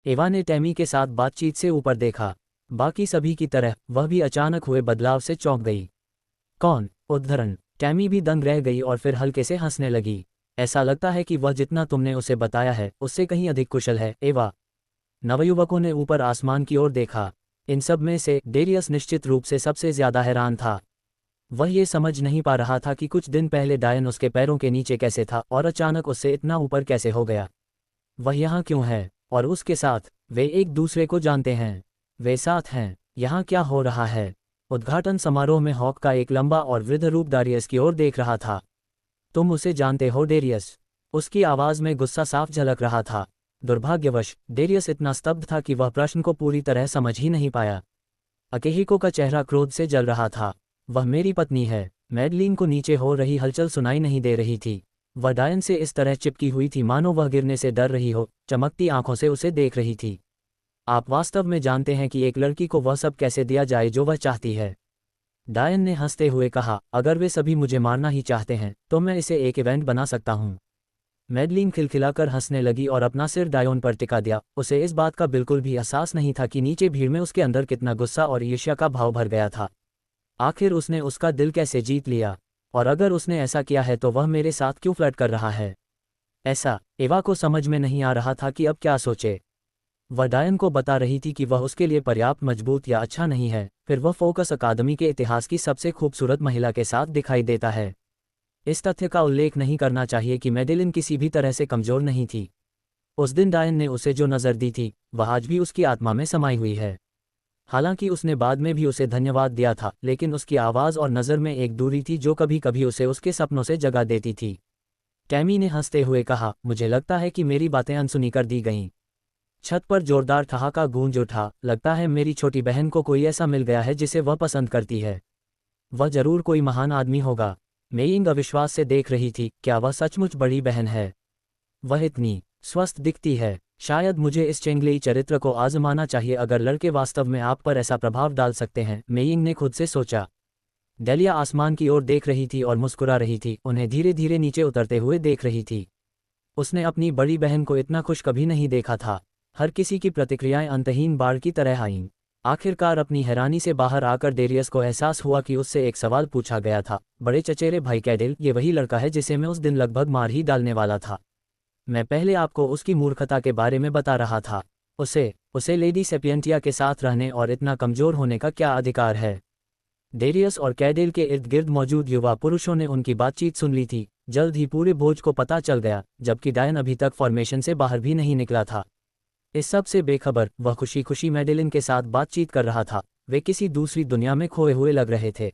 एवा ने टैमी के साथ बातचीत से ऊपर देखा। बाकी सभी की तरह वह भी अचानक हुए बदलाव से चौंक गई। कौन? उद्धरण। टैमी भी दंग रह गई और फिर हल्के से हंसने लगी। ऐसा लगता है कि वह जितना तुमने उसे बताया है उससे कहीं अधिक कुशल है, एवा। नवयुवकों ने ऊपर आसमान की ओर देखा। इन सब में से डेरियस निश्चित रूप से सबसे ज्यादा हैरान था। वह ये समझ नहीं पा रहा था कि कुछ दिन पहले डायन उसके पैरों के नीचे कैसे था और अचानक उससे इतना ऊपर कैसे हो गया। वह यहाँ क्यों है? और उसके साथ वे एक दूसरे को जानते हैं। वे साथ हैं। यहाँ क्या हो रहा है? उद्घाटन समारोह में हॉक का एक लंबा और वृद्ध रूप डारियस की ओर देख रहा था। तुम उसे जानते हो, डेरियस? उसकी आवाज में गुस्सा साफ झलक रहा था। दुर्भाग्यवश डेरियस इतना स्तब्ध था कि वह प्रश्न को पूरी तरह समझ ही नहीं पाया। अकेहिको का चेहरा क्रोध से जल रहा था। वह मेरी पत्नी है। मैडलिन को नीचे हो रही हलचल सुनाई नहीं दे रही थी। वह डायन से इस तरह चिपकी हुई थी मानो वह गिरने से डर रही हो, चमकती आंखों से उसे देख रही थी। आप वास्तव में जानते हैं कि एक लड़की को वह सब कैसे दिया जाए जो वह चाहती है? डायन ने हंसते हुए कहा, अगर वे सभी मुझे मारना ही चाहते हैं तो मैं इसे एक इवेंट बना सकता हूँ। मैडलिन खिलखिलाकर हंसने लगी और अपना सिर डायोन पर टिका दिया। उसे इस बात का बिल्कुल भी एहसास नहीं था कि नीचे भीड़ में उसके अंदर कितना गुस्सा और ईर्ष्या का भाव भर गया था। आखिर उसने उसका दिल कैसे जीत लिया? और अगर उसने ऐसा किया है तो वह मेरे साथ क्यों फ्लर्ट कर रहा है? ऐसा एवा को समझ में नहीं आ रहा था कि अब क्या सोचे। वह डायन को बता रही थी कि वह उसके लिए पर्याप्त मजबूत या अच्छा नहीं है, फिर वह फोकस अकादमी के इतिहास की सबसे खूबसूरत महिला के साथ दिखाई देता है। इस तथ्य का उल्लेख नहीं करना चाहिए कि मैडेलिन किसी भी तरह से कमजोर नहीं थी। उस दिन डायन ने उसे जो नज़र दी थी वह आज भी उसकी आत्मा में समाई हुई है। हालांकि उसने बाद में भी उसे धन्यवाद दिया था, लेकिन उसकी आवाज़ और नज़र में एक दूरी थी जो कभी कभी उसे उसके सपनों से जगा देती थी। टैमी ने हंसते हुए कहा, मुझे लगता है कि मेरी बातें अनसुनी कर दी गईं। छत पर जोरदार ठहाका गूंज उठा। लगता है मेरी छोटी बहन को कोई ऐसा मिल गया है जिसे वह पसंद करती है। वह जरूर कोई महान आदमी होगा। मेइंग अविश्वास से देख रही थी, क्या वह सचमुच बड़ी बहन है? वह इतनी स्वस्थ दिखती है। शायद मुझे इस चेंगलेई चरित्र को आजमाना चाहिए अगर लड़के वास्तव में आप पर ऐसा प्रभाव डाल सकते हैं, मेइंग ने खुद से सोचा। डेलिया आसमान की ओर देख रही थी और मुस्कुरा रही थी, उन्हें धीरे धीरे नीचे उतरते हुए देख रही थी। उसने अपनी बड़ी बहन को इतना खुश कभी नहीं देखा था। हर किसी की प्रतिक्रियाएं अंतहीन बाढ़ की तरह आईं। आखिरकार अपनी हैरानी से बाहर आकर डेरियस को एहसास हुआ कि उससे एक सवाल पूछा गया था, बड़े चचेरे भाई कैडेल, ये वही लड़का है जिसे मैं उस दिन लगभग मार ही डालने वाला था। मैं पहले आपको उसकी मूर्खता के बारे में बता रहा था। उसे लेडी सेपियंटिया के साथ रहने और इतना कमजोर होने का क्या अधिकार है? डेरियस और कैडेल के इर्द गिर्द मौजूद युवा पुरुषों ने उनकी बातचीत सुन ली थी। जल्द ही पूरे भोज को पता चल गया, जबकि डायन अभी तक फॉर्मेशन से बाहर भी नहीं निकला था। इस सब से बेखबर वह खुशी खुशी मैडेलिन के साथ बातचीत कर रहा था। वे किसी दूसरी दुनिया में खोए हुए लग रहे थे।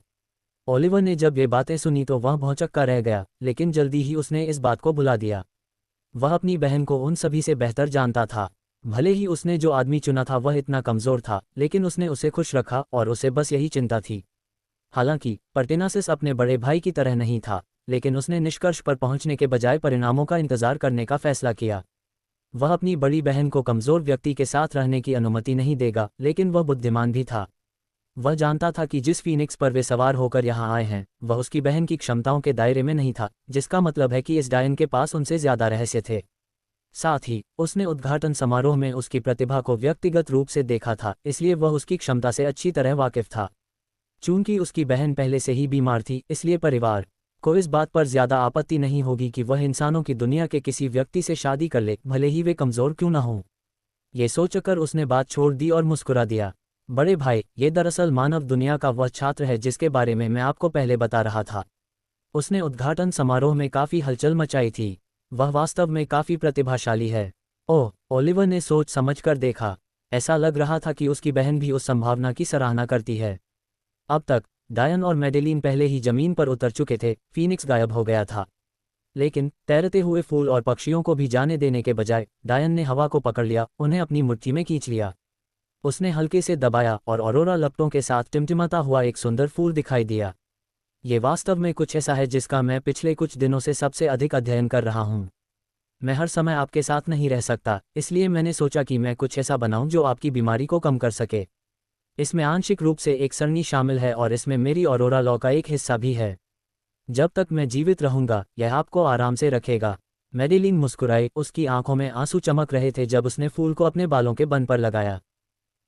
ओलिवर ने जब ये बातें सुनी तो वह भौंचक्का रह गया, लेकिन जल्दी ही उसने इस बात को भुला दिया। वह अपनी बहन को उन सभी से बेहतर जानता था। भले ही उसने जो आदमी चुना था वह इतना कमजोर था, लेकिन उसने उसे खुश रखा और उसे बस यही चिंता थी। हालांकि पर्टिनासिस अपने बड़े भाई की तरह नहीं था, लेकिन उसने निष्कर्ष पर पहुंचने के बजाय परिणामों का इंतजार करने का फैसला किया। वह अपनी बड़ी बहन को कमजोर व्यक्ति के साथ रहने की अनुमति नहीं देगा, लेकिन वह बुद्धिमान भी था। वह जानता था कि जिस फीनिक्स पर वे सवार होकर यहाँ आए हैं वह उसकी बहन की क्षमताओं के दायरे में नहीं था, जिसका मतलब है कि इस डायन के पास उनसे ज्यादा रहस्य थे। साथ ही उसने उद्घाटन समारोह में उसकी प्रतिभा को व्यक्तिगत रूप से देखा था, इसलिए वह उसकी क्षमता से अच्छी तरह वाकिफ था। चूंकि उसकी बहन पहले से ही बीमार थी, इसलिए परिवार को इस बात पर ज्यादा आपत्ति नहीं होगी कि वह इंसानों की दुनिया के किसी व्यक्ति से शादी कर ले, भले ही वे कमजोर क्यों न हों। ये सोचकर उसने बात छोड़ दी और मुस्कुरा दिया। बड़े भाई, ये दरअसल मानव दुनिया का वह छात्र है जिसके बारे में मैं आपको पहले बता रहा था। उसने उद्घाटन समारोह में काफी हलचल मचाई थी। वह वास्तव में काफी प्रतिभाशाली है। ओह, ओलिवर ने सोच समझकर देखा। ऐसा लग रहा था कि उसकी बहन भी उस संभावना की सराहना करती है। अब तक डायन और मैडेलिन पहले ही जमीन पर उतर चुके थे, फीनिक्स गायब हो गया था। लेकिन तैरते हुए फूल और पक्षियों को भी जाने देने के बजाय डायन ने हवा को पकड़ लिया, उन्हें अपनी मुट्ठी में खींच लिया। उसने हल्के से दबाया और ऑरोरा लपटों के साथ टिमटिमाता हुआ एक सुंदर फूल दिखाई दिया। ये वास्तव में कुछ ऐसा है जिसका मैं पिछले कुछ दिनों से सबसे अधिक अध्ययन कर रहा हूँ। मैं हर समय आपके साथ नहीं रह सकता, इसलिए मैंने सोचा कि मैं कुछ ऐसा बनाऊं जो आपकी बीमारी को कम कर सके। इसमें आंशिक रूप से एक सरणी शामिल है और इसमें मेरी ऑरोरा लॉ का एक हिस्सा भी है। जब तक मैं जीवित रहूंगा यह आपको आराम से रखेगा। मेडिलिन मुस्कुराई, उसकी आंखों में आंसू चमक रहे थे जब उसने फूल को अपने बालों के बन पर लगाया।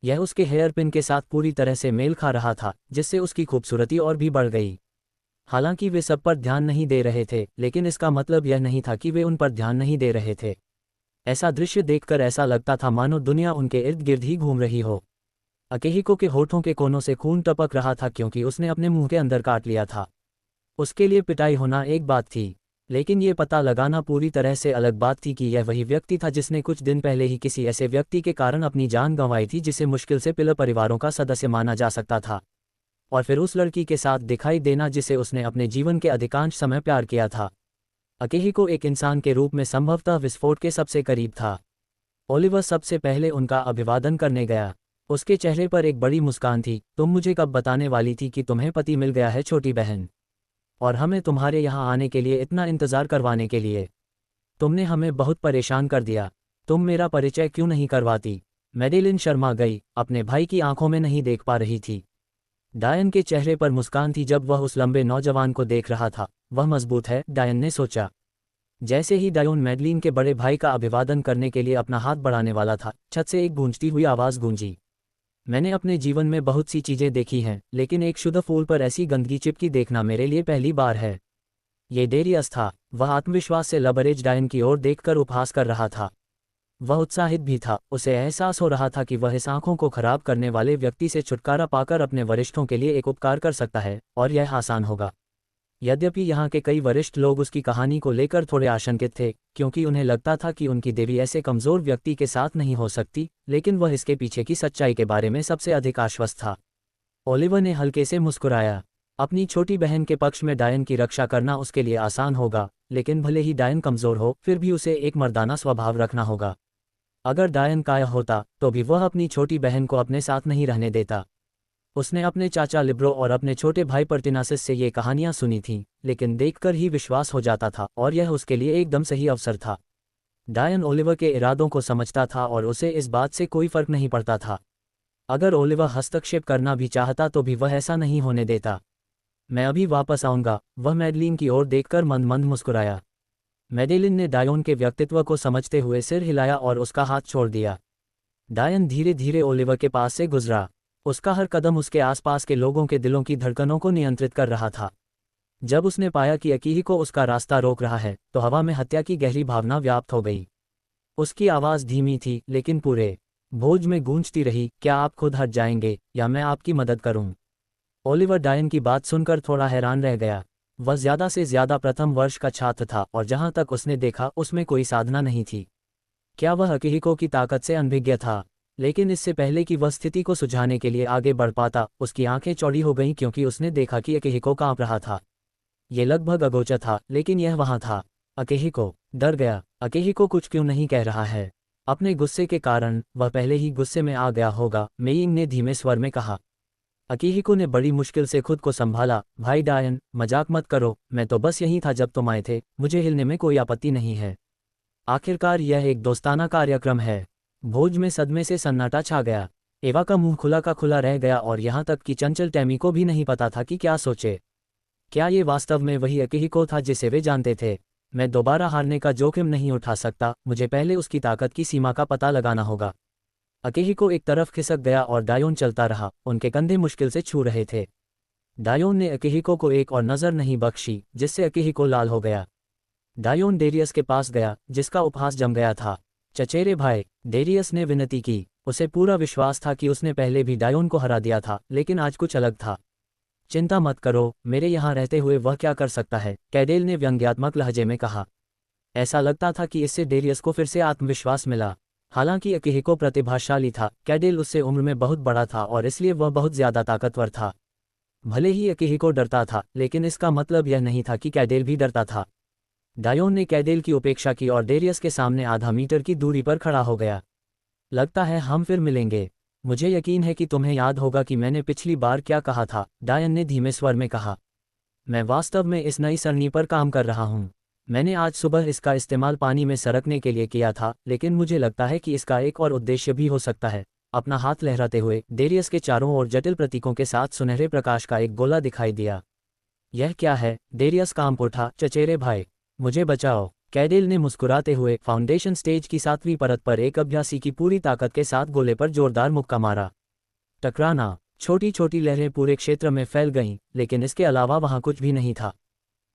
यह उसके हेयर पिन के साथ पूरी तरह से मेल खा रहा था, जिससे उसकी खूबसूरती और भी बढ़ गई। हालांकि वे सब पर ध्यान नहीं दे रहे थे, लेकिन इसका मतलब यह नहीं था कि वे उन पर ध्यान नहीं दे रहे थे। ऐसा दृश्य देखकर ऐसा लगता था मानो दुनिया उनके इर्द गिर्द ही घूम रही हो। अकेहिको के होठों के कोनों से खून टपक रहा था क्योंकि उसने अपने मुंह के अंदर काट लिया था। उसके लिए पिटाई होना एक बात थी, लेकिन ये पता लगाना पूरी तरह से अलग बात थी कि यह वही व्यक्ति था जिसने कुछ दिन पहले ही किसी ऐसे व्यक्ति के कारण अपनी जान गंवाई थी जिसे मुश्किल से पिलर परिवारों का सदस्य माना जा सकता था। और फिर उस लड़की के साथ दिखाई देना जिसे उसने अपने जीवन के अधिकांश समय प्यार किया था। अकेहिको एक इंसान के रूप में संभवतः विस्फोट के सबसे करीब था। ओलिवर सबसे पहले उनका अभिवादन करने गया। उसके चेहरे पर एक बड़ी मुस्कान थी। तुम मुझे कब बताने वाली थी कि तुम्हें पति मिल गया है छोटी बहन? और हमें तुम्हारे यहाँ आने के लिए इतना इंतज़ार करवाने के लिए। तुमने हमें बहुत परेशान कर दिया। तुम मेरा परिचय क्यों नहीं करवाती? मेडिलिन शर्मा गई, अपने भाई की आंखों में नहीं देख पा रही थी। डायन के चेहरे पर मुस्कान थी जब वह उस लंबे नौजवान को देख रहा था। वह मजबूत है, डायन ने सोचा। जैसे ही डायोन मेडलिन के बड़े भाई का अभिवादन करने के लिए अपना हाथ बढ़ाने वाला था, छत से एक गूंजती हुई आवाज़ गूंजी। मैंने अपने जीवन में बहुत सी चीज़ें देखी हैं, लेकिन एक शुद्ध फूल पर ऐसी गंदगी चिपकी देखना मेरे लिए पहली बार है। ये डेरियस था। वह आत्मविश्वास से लबरेज डायन की ओर देखकर उपहास कर रहा था। वह उत्साहित भी था। उसे एहसास हो रहा था कि वह इस आंखों को खराब करने वाले व्यक्ति से छुटकारा पाकर अपने वरिष्ठों के लिए एक उपकार कर सकता है, और यह आसान होगा। यद्यपि यहाँ के कई वरिष्ठ लोग उसकी कहानी को लेकर थोड़े आशंकित थे, क्योंकि उन्हें लगता था कि उनकी देवी ऐसे कमज़ोर व्यक्ति के साथ नहीं हो सकती, लेकिन वह इसके पीछे की सच्चाई के बारे में सबसे अधिक आश्वस्त था। ओलिवर ने हल्के से मुस्कुराया। अपनी छोटी बहन के पक्ष में डायन की रक्षा करना उसके लिए आसान होगा, लेकिन भले ही डायन कमज़ोर हो, फिर भी उसे एक मर्दाना स्वभाव रखना होगा। अगर डायन काया होता तो भी वह अपनी छोटी बहन को अपने साथ नहीं रहने देता। उसने अपने चाचा लिब्रो और अपने छोटे भाई पर्टिनासिस से ये कहानियां सुनी थीं, लेकिन देखकर ही विश्वास हो जाता था, और यह उसके लिए एकदम सही अवसर था। डायन ओलिवर के इरादों को समझता था और उसे इस बात से कोई फर्क नहीं पड़ता था। अगर ओलिवर हस्तक्षेप करना भी चाहता तो भी वह ऐसा नहीं होने देता। मैं अभी वापस आऊँगा, वह मेडलिन की ओर देखकर मंद मंद मुस्कुराया। मेडेलिन ने डायोन के व्यक्तित्व को समझते हुए सिर हिलाया और उसका हाथ छोड़ दिया। डायन धीरे धीरे ओलिवर के पास से गुजरा। उसका हर कदम उसके आसपास के लोगों के दिलों की धड़कनों को नियंत्रित कर रहा था। जब उसने पाया कि अकीही को उसका रास्ता रोक रहा है, तो हवा में हत्या की गहरी भावना व्याप्त हो गई। उसकी आवाज़ धीमी थी, लेकिन पूरे भोज में गूंजती रही, क्या आप खुद हट जाएंगे या मैं आपकी मदद करूं? ओलिवर डायन की बात सुनकर थोड़ा हैरान रह गया। वह ज़्यादा से ज़्यादा प्रथम वर्ष का छात्र था और जहां तक उसने देखा उसमें कोई साधना नहीं थी। क्या वह अकीहिको की ताकत से अनभिज्ञ था? लेकिन इससे पहले कि वह स्थिति को सुझाने के लिए आगे बढ़ पाता, उसकी आंखें चौड़ी हो गईं क्योंकि उसने देखा कि अकीहिको कांप रहा था। ये लगभग अगोचर था, लेकिन यह वहां था। अकीहिको डर गया। अकीहिको कुछ क्यों नहीं कह रहा है? अपने गुस्से के कारण वह पहले ही गुस्से में आ गया होगा, मेइंग ने धीमे स्वर में कहा। अकीहिको ने बड़ी मुश्किल से खुद को संभाला। भाई डायन, मजाक मत करो, मैं तो बस यहीं था जब तुम आए थे, मुझे हिलने में कोई आपत्ति नहीं है। आखिरकार यह एक दोस्ताना कार्यक्रम है। भोज में सदमे से सन्नाटा छा गया। एवा का मुंह खुला का खुला रह गया और यहाँ तक कि चंचल टैमी को भी नहीं पता था कि क्या सोचे। क्या ये वास्तव में वही अकीहिको था जिसे वे जानते थे? मैं दोबारा हारने का जोखिम नहीं उठा सकता, मुझे पहले उसकी ताकत की सीमा का पता लगाना होगा। अकीहिको एक तरफ खिसक गया और डायोन चलता रहा, उनके कंधे मुश्किल से छू रहे थे। डायोन ने अकीहिको को एक और नज़र नहीं बख्शी, जिससे अकीहिको लाल हो गया। डायोन डेरियस के पास गया, जिसका उपहास जम गया था। चचेरे भाई, डेरियस ने विनती की। उसे पूरा विश्वास था कि उसने पहले भी डायोन को हरा दिया था, लेकिन आज कुछ अलग था। चिंता मत करो, मेरे यहाँ रहते हुए वह क्या कर सकता है, कैडेल ने व्यंग्यात्मक लहजे में कहा। ऐसा लगता था कि इससे डेरियस को फिर से आत्मविश्वास मिला। हालांकि अकीहिको प्रतिभाशाली था, कैडेल उससे उम्र में बहुत बड़ा था और इसलिए वह बहुत ज़्यादा ताकतवर था। भले ही अकीहिको डरता था, लेकिन इसका मतलब यह नहीं था कि कैडेल भी डरता था। डायोन ने कैडेल की उपेक्षा की और डेरियस के सामने आधा मीटर की दूरी पर खड़ा हो गया। लगता है हम फिर मिलेंगे। मुझे यकीन है कि तुम्हें याद होगा कि मैंने पिछली बार क्या कहा था, डायन ने धीमे स्वर में कहा। मैं वास्तव में इस नई सरणी पर काम कर रहा हूँ। मैंने आज सुबह इसका इस्तेमाल पानी में सरकने के लिए किया था, लेकिन मुझे लगता है कि इसका एक और उद्देश्य भी हो सकता है। अपना हाथ लहराते हुए डेरियस के चारों ओर जटिल प्रतीकों के साथ सुनहरे प्रकाश का एक गोला दिखाई दिया। यह क्या है? डेरियस कांप उठा। चचेरे भाई, मुझे बचाओ। कैडेल ने मुस्कुराते हुए फाउंडेशन स्टेज की 7वीं परत पर एक अभ्यासी की पूरी ताकत के साथ गोले पर जोरदार मुक्का मारा। टकराना, छोटी छोटी लहरें पूरे क्षेत्र में फैल गईं, लेकिन इसके अलावा वहां कुछ भी नहीं था।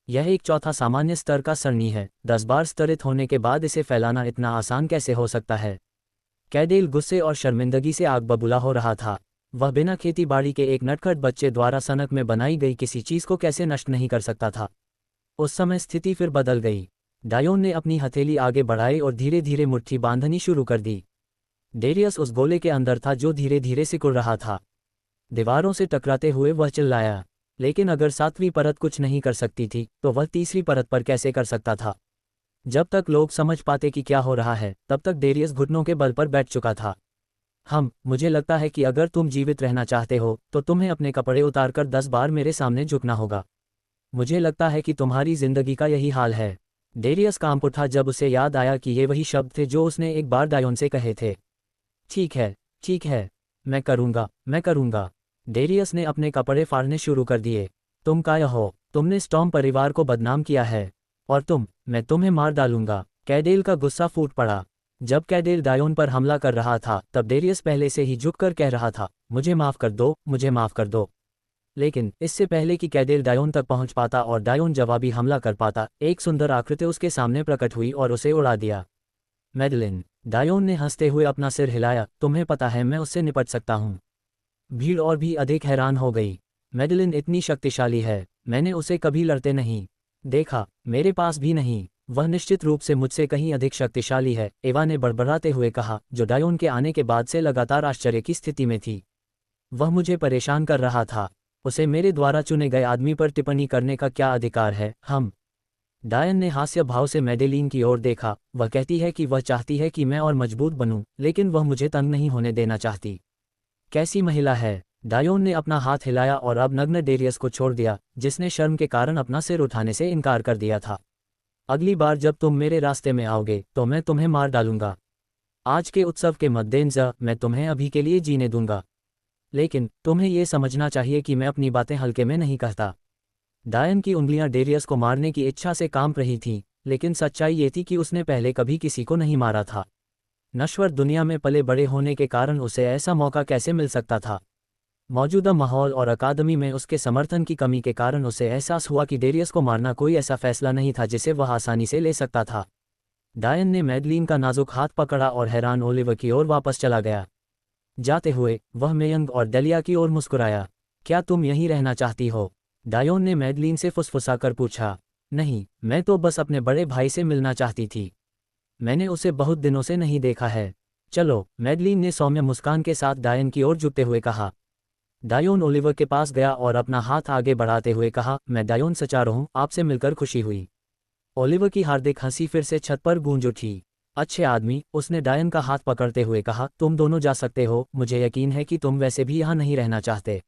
यह एक चौथा सामान्य स्तर का सरणी है, 10 बार स्तरित होने के बाद इसे फैलाना इतना आसान कैसे हो सकता है। कैडेल गुस्से और शर्मिंदगी से आग बबूला हो रहा था। वह बिना खेती बाड़ी के एक नटखट बच्चे द्वारा सनक में बनाई गई किसी चीज को कैसे नष्ट नहीं कर सकता था। उस समय स्थिति फिर बदल गई। डायोन ने अपनी हथेली आगे बढ़ाई और धीरे धीरे मुट्ठी बांधनी शुरू कर दी। डेरियस उस गोले के अंदर था जो धीरे धीरे सिकुड़ रहा था। दीवारों से टकराते हुए वह चिल्लाया, लेकिन अगर 7वीं परत कुछ नहीं कर सकती थी तो वह तीसरी परत पर कैसे कर सकता था। जब तक लोग समझ पाते कि क्या हो रहा है, तब तक डेरियस घुटनों के बल पर बैठ चुका था। मुझे लगता है कि अगर तुम जीवित रहना चाहते हो तो तुम्हें अपने कपड़े उतारकर 10 बार मेरे सामने झुकना होगा। मुझे लगता है कि तुम्हारी जिंदगी का यही हाल है। डेरियस कांप उठा जब उसे याद आया कि ये वही शब्द थे जो उसने एक बार डायोन से कहे थे। ठीक है, मैं करूँगा। डेरियस ने अपने कपड़े फाड़ने शुरू कर दिए। तुम काय हो? तुमने स्टॉर्म परिवार को बदनाम किया है, और मैं तुम्हें मार डालूंगा। कैडेल का गुस्सा फूट पड़ा। जब कैडेल डायोन पर हमला कर रहा था तब डेरियस पहले से ही झुककर कह रहा था, मुझे माफ़ कर दो, मुझे माफ़ कर दो। लेकिन इससे पहले कि कैडेल डायोन तक पहुंच पाता और डायोन जवाबी हमला कर पाता, एक सुंदर आकृति उसके सामने प्रकट हुई और उसे उड़ा दिया। मैडलिन, डायोन ने हंसते हुए अपना सिर हिलाया, तुम्हें पता है मैं उससे निपट सकता हूँ। भीड़ और भी अधिक हैरान हो गई। मैडलिन इतनी शक्तिशाली है, मैंने उसे कभी लड़ते नहीं देखा, मेरे पास भी नहीं। वह निश्चित रूप से मुझसे कहीं अधिक शक्तिशाली है, एवा ने बड़बड़ाते हुए कहा, जो डायोन के आने के बाद से लगातार आश्चर्य की स्थिति में थी। वह मुझे परेशान कर रहा था। उसे मेरे द्वारा चुने गए आदमी पर टिप्पणी करने का क्या अधिकार है। डायन ने हास्य भाव से मैडेलीन की ओर देखा। वह कहती है कि वह चाहती है कि मैं और मजबूत बनूं, लेकिन वह मुझे तंग नहीं होने देना चाहती। कैसी महिला है। डायोन ने अपना हाथ हिलाया और अब नग्न डेरियस को छोड़ दिया, जिसने शर्म के कारण अपना सिर उठाने से इनकार कर दिया था। अगली बार जब तुम मेरे रास्ते में आओगे तो मैं तुम्हें मार डालूंगा। आज के उत्सव के मद्देनजर मैं तुम्हें अभी के लिए जीने दूंगा, लेकिन तुम्हें यह समझना चाहिए कि मैं अपनी बातें हल्के में नहीं कहता। डायन की उंगलियां डेरियस को मारने की इच्छा से कांप रही थीं, लेकिन सच्चाई ये थी कि उसने पहले कभी किसी को नहीं मारा था। नश्वर दुनिया में पले बड़े होने के कारण उसे ऐसा मौका कैसे मिल सकता था। मौजूदा माहौल और अकादमी में उसके समर्थन की कमी के कारण उसे एहसास हुआ कि डेरियस को मारना कोई ऐसा फैसला नहीं था जिसे वह आसानी से ले सकता था। डायन ने मैडलीन का नाजुक हाथ पकड़ा और हैरान ओलिवर की ओर वापस चला गया। जाते हुए वह मेयंग और डेलिया की ओर मुस्कुराया। क्या तुम यहीं रहना चाहती हो? डायोन ने मैडलीन से फुसफुसाकर पूछा। नहीं, मैं तो बस अपने बड़े भाई से मिलना चाहती थी। मैंने उसे बहुत दिनों से नहीं देखा है। चलो, मैडलीन ने सौम्य मुस्कान के साथ डायन की ओर झुकते हुए कहा। डायोन ओलिवर के पास गया और अपना हाथ आगे बढ़ाते हुए कहा, मैं डायोन सचारो हूँ, आपसे मिलकर खुशी हुई। ओलिवर की हार्दिक हंसी फिर से छत पर गूंज उठी। अच्छे आदमी, उसने डायन का हाथ पकड़ते हुए कहा, तुम दोनों जा सकते हो। मुझे यकीन है कि तुम वैसे भी यहाँ नहीं रहना चाहते।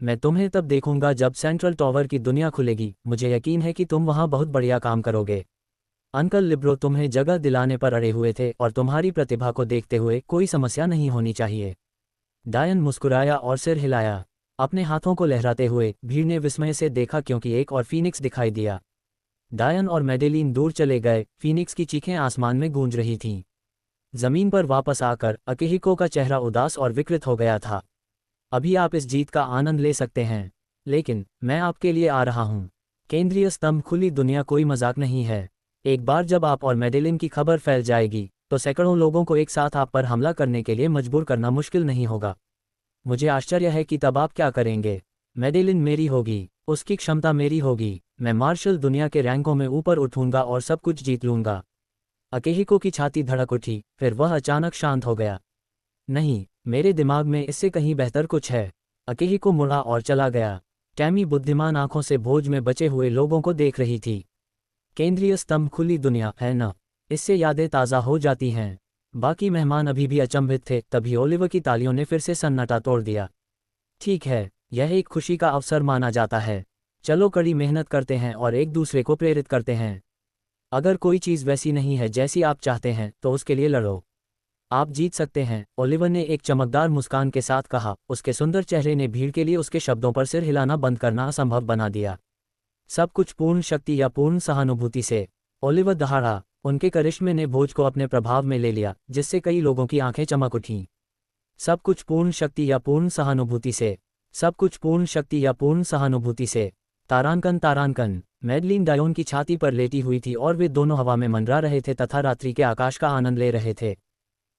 मैं तुम्हें तब देखूंगा जब सेंट्रल टॉवर की दुनिया खुलेगी। मुझे यकीन है कि तुम वहाँ बहुत बढ़िया काम करोगे। अंकल लिब्रो तुम्हें जगह दिलाने पर अड़े हुए थे और तुम्हारी प्रतिभा को देखते हुए कोई समस्या नहीं होनी चाहिए। डायन मुस्कुराया और सिर हिलाया। अपने हाथों को लहराते हुए भीड़ ने विस्मय से देखा क्योंकि एक और फीनिक्स दिखाई दिया। डायन और मैडेलीन दूर चले गए। फीनिक्स की चीखें आसमान में गूंज रही थीं। जमीन पर वापस आकर अकेहिको का चेहरा उदास और विकृत हो गया था। अभी आप इस जीत का आनंद ले सकते हैं, लेकिन मैं आपके लिए आ रहा हूं। केंद्रीय स्तंभ खुली दुनिया कोई मजाक नहीं है। एक बार जब आप और मैडेलिन की खबर फैल जाएगी तो सैकड़ों लोगों को एक साथ आप पर हमला करने के लिए मजबूर करना मुश्किल नहीं होगा। मुझे आश्चर्य है कि तब आप क्या करेंगे। मैडेलिन मेरी होगी, उसकी क्षमता मेरी होगी। मैं मार्शल दुनिया के रैंकों में ऊपर उठूंगा और सब कुछ जीत लूंगा। अकेहिको की छाती धड़क उठी, फिर वह अचानक शांत हो गया। नहीं, मेरे दिमाग में इससे कहीं बेहतर कुछ है। अकेहिको मुड़ा और चला गया। टैमी बुद्धिमान आंखों से भोज में बचे हुए लोगों को देख रही थी। केंद्रीय स्तंभ खुली दुनिया है न, इससे यादें ताज़ा हो जाती हैं। बाकी मेहमान अभी भी अचंभित थे, तभी ओलिवर की तालियों ने फिर से सन्नाटा तोड़ दिया। ठीक है, यह एक खुशी का अवसर माना जाता है। चलो कड़ी मेहनत करते हैं और एक दूसरे को प्रेरित करते हैं। अगर कोई चीज़ वैसी नहीं है जैसी आप चाहते हैं तो उसके लिए लड़ो। आप जीत सकते हैं, ओलिवर ने एक चमकदार मुस्कान के साथ कहा। उसके सुंदर चेहरे ने भीड़ के लिए उसके शब्दों पर सिर हिलाना बंद करना असंभव बना दिया। सब कुछ पूर्ण शक्ति या पूर्ण सहानुभूति से। ओलिवर दहाड़ा। उनके करिश्मे ने भोज को अपने प्रभाव में ले लिया, जिससे कई लोगों की आंखें चमक उठीं। सब कुछ पूर्ण शक्ति या पूर्ण सहानुभूति से। सब कुछ पूर्ण शक्ति या पूर्ण सहानुभूति से। तारांकन तारांकन। मैडलिन डायोन की छाती पर लेटी हुई थी और वे दोनों हवा में मंडरा रहे थे तथा रात्रि के आकाश का आनंद ले रहे थे।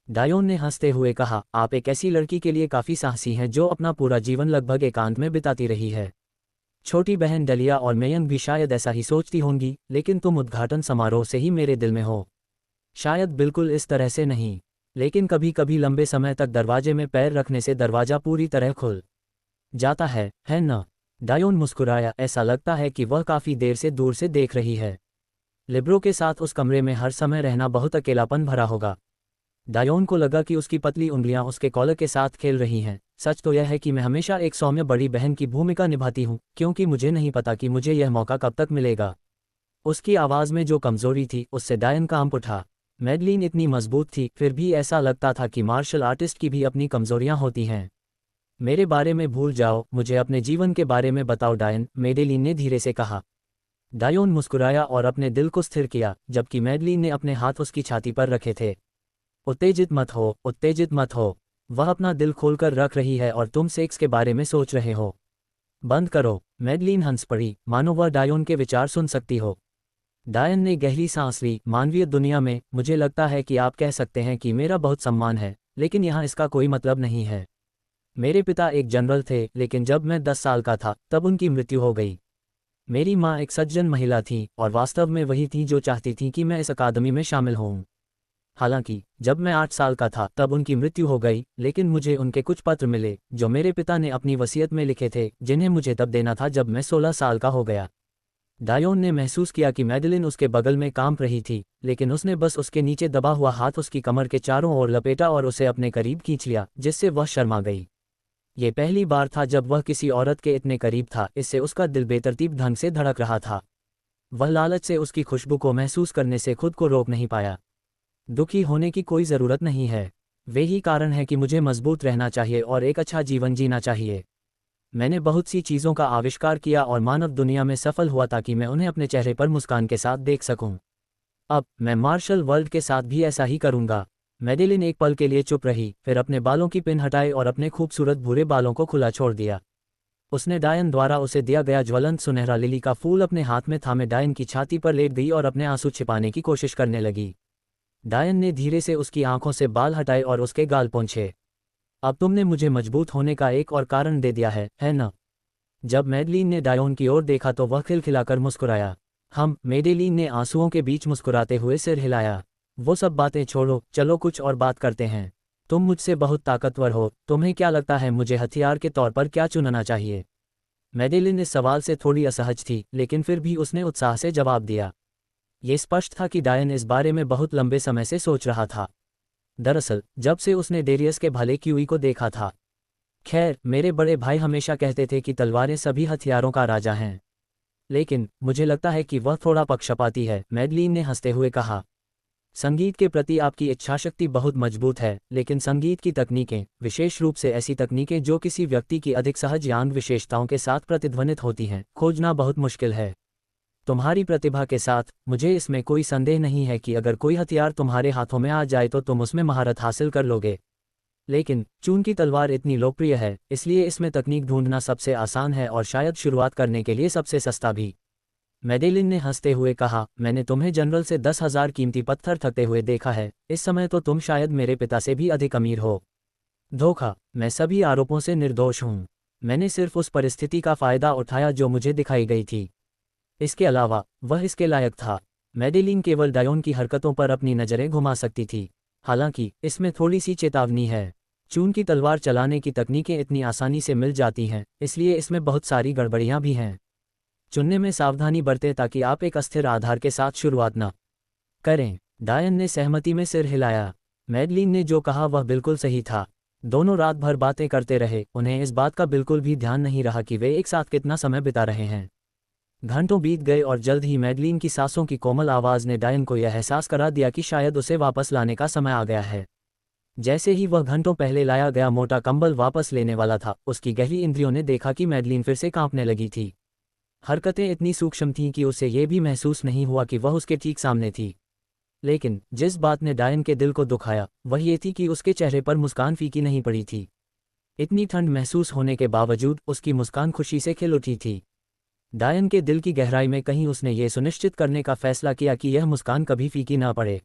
डायोन ने हंसते हुए कहा, आप एक ऐसी लड़की के लिए काफ़ी साहसी हैं जो अपना पूरा जीवन लगभग एकांत में बिताती रही है। छोटी बहन डलिया और मेयंग भी शायद ऐसा ही सोचती होंगी, लेकिन तुम उद्घाटन समारोह से ही मेरे दिल में हो। शायद बिल्कुल इस तरह से नहीं, लेकिन कभी कभी लंबे समय तक दरवाजे में पैर रखने से दरवाजा पूरी तरह खुल जाता है न? डायोन मुस्कुराया। ऐसा लगता है कि वह काफ़ी देर से दूर से देख रही है। लिब्रो के साथ उस कमरे में हर समय रहना बहुत अकेलापन भरा होगा। डायोन को लगा कि उसकी पतली उंगलियां उसके कॉलर के साथ खेल रही हैं। सच तो यह है कि मैं हमेशा एक सौम्य बड़ी बहन की भूमिका निभाती हूँ, क्योंकि मुझे नहीं पता कि मुझे यह मौका कब तक मिलेगा। उसकी आवाज़ में जो कमज़ोरी थी, उससे डायन कांप उठा। मैडलिन इतनी मजबूत थी, फिर भी ऐसा लगता था कि मार्शल आर्टिस्ट की भी अपनी कमज़ोरियां होती हैं। मेरे बारे में भूल जाओ, मुझे अपने जीवन के बारे में बताओ डायन, मैडेलिन ने धीरे से कहा। डायोन मुस्कुराया और अपने दिल को स्थिर किया, जबकि मैडलिन ने अपने हाथ उसकी छाती पर रखे थे। उत्तेजित मत हो, उत्तेजित मत हो। वह अपना दिल खोलकर रख रही है और तुम सेक्स के बारे में सोच रहे हो। बंद करो। मैडलिन हंस पड़ी, मानो वह डायोन के विचार सुन सकती हो। डायन ने गहरी सांस ली। मानवीय दुनिया में मुझे लगता है कि आप कह सकते हैं कि मेरा बहुत सम्मान है, लेकिन यहाँ इसका कोई मतलब नहीं है। मेरे पिता एक जनरल थे, लेकिन जब मैं 10 साल का था तब उनकी मृत्यु हो गई। मेरी माँ एक सज्जन महिला थी और वास्तव में वही थी जो चाहती थी कि मैं इस अकादमी में शामिल होऊं। हालांकि जब मैं 8 साल का था तब उनकी मृत्यु हो गई, लेकिन मुझे उनके कुछ पत्र मिले जो मेरे पिता ने अपनी वसीयत में लिखे थे, जिन्हें मुझे तब देना था जब मैं 16 साल का हो गया। डायोन ने महसूस किया कि मैडलिन उसके बगल में कांप रही थी, लेकिन उसने बस उसके नीचे दबा हुआ हाथ उसकी कमर के चारों ओर लपेटा और उसे अपने करीब खींच लिया, जिससे वह शर्मा गई। ये पहली बार था जब वह किसी औरत के इतने करीब था, इससे उसका दिल बेतरतीब ढंग से धड़क रहा था। वह लालच से उसकी खुशबू को महसूस करने से खुद को रोक नहीं पाया। दुखी होने की कोई ज़रूरत नहीं है। वे ही कारण है कि मुझे मजबूत रहना चाहिए और एक अच्छा जीवन जीना चाहिए। मैंने बहुत सी चीज़ों का आविष्कार किया और मानव दुनिया में सफल हुआ ताकि मैं उन्हें अपने चेहरे पर मुस्कान के साथ देख सकूं। अब मैं मार्शल वर्ल्ड के साथ भी ऐसा ही करूंगा। मैडेलिन एक पल के लिए चुप रही, फिर अपने बालों की पिन हटाई और अपने खूबसूरत भूरे बालों को खुला छोड़ दिया। उसने डायन द्वारा उसे दिया गया ज्वलंत सुनहरा लिली का फूल अपने हाथ में थामे डायन की छाती पर लेट गई और अपने आंसू छिपाने की कोशिश करने लगी। डायन ने धीरे से उसकी आंखों से बाल हटाए और उसके गाल पोंछे। अब तुमने मुझे मजबूत होने का एक और कारण दे दिया है ना? जब मैडलिन ने डायोन की ओर देखा तो वह खिलखिलाकर मुस्कुराया। मैडेलिन ने आंसुओं के बीच मुस्कुराते हुए सिर हिलाया। वो सब बातें छोड़ो, चलो कुछ और बात करते हैं। तुम मुझसे बहुत ताकतवर हो, तुम्हें क्या लगता है मुझे हथियार के तौर पर क्या चुनना चाहिए? मैडेलिन इस सवाल से थोड़ी असहज थी, लेकिन फिर भी उसने उत्साह से जवाब दिया। ये स्पष्ट था कि डायन इस बारे में बहुत लंबे समय से सोच रहा था। दरअसल जब से उसने डेरियस के भाले क्यूई को देखा था। खैर, मेरे बड़े भाई हमेशा कहते थे कि तलवारें सभी हथियारों का राजा हैं, लेकिन मुझे लगता है कि वह थोड़ा पक्षपाती है, मैडलिन ने हंसते हुए कहा। संगीत के प्रति आपकी इच्छाशक्ति बहुत मजबूत है, लेकिन संगीत की तकनीकें, विशेष रूप से ऐसी तकनीकें जो किसी व्यक्ति की अधिक सहज यांग विशेषताओं के साथ प्रतिध्वनित होती हैं, खोजना बहुत मुश्किल है। तुम्हारी प्रतिभा के साथ, मुझे इसमें कोई संदेह नहीं है कि अगर कोई हथियार तुम्हारे हाथों में आ जाए तो तुम उसमें महारत हासिल कर लोगे। लेकिन चून की तलवार इतनी लोकप्रिय है, इसलिए इसमें तकनीक ढूंढना सबसे आसान है और शायद शुरुआत करने के लिए सबसे सस्ता भी। मैडेलिन ने हंसते हुए कहा, मैंने तुम्हें जनरल से 10,000 कीमती पत्थर थकते हुए देखा है, इस समय तो तुम शायद मेरे पिता से भी अधिक अमीर हो। धोखा। मैं सभी आरोपों से निर्दोष हूँ। मैंने सिर्फ उस परिस्थिति का फ़ायदा उठाया जो मुझे दिखाई गई थी। इसके अलावा वह इसके लायक था। मैडेलिन केवल डायोन की हरकतों पर अपनी नज़रें घुमा सकती थी। हालांकि इसमें थोड़ी सी चेतावनी है। चून की तलवार चलाने की तकनीकें इतनी आसानी से मिल जाती हैं, इसलिए इसमें बहुत सारी गड़बड़ियां भी हैं। चुनने में सावधानी बरतें ताकि आप एक अस्थिर आधार के साथ शुरुआत न करें। डायन ने सहमति में सिर हिलाया। मैडलिन ने जो कहा वह बिल्कुल सही था। दोनों रात भर बातें करते रहे, उन्हें इस बात का बिल्कुल भी ध्यान नहीं रहा कि वे एक साथ कितना समय बिता रहे हैं। घंटों बीत गए और जल्द ही मैडलिन की सांसों की कोमल आवाज़ ने डायन को यह एहसास करा दिया कि शायद उसे वापस लाने का समय आ गया है। जैसे ही वह घंटों पहले लाया गया मोटा कंबल वापस लेने वाला था, उसकी गहरी इंद्रियों ने देखा कि मैडलिन फिर से कांपने लगी थी। हरकतें इतनी सूक्ष्म थीं कि उसे ये भी महसूस नहीं हुआ कि वह उसके ठीक सामने थी। लेकिन जिस बात ने डायन के दिल को दुखाया वह ये थी कि उसके चेहरे पर मुस्कान फीकी नहीं पड़ी थी। इतनी ठंड महसूस होने के बावजूद उसकी मुस्कान खुशी से खिल उठी थी। डायन के दिल की गहराई में कहीं उसने ये सुनिश्चित करने का फैसला किया कि यह मुस्कान कभी फीकी ना पड़े।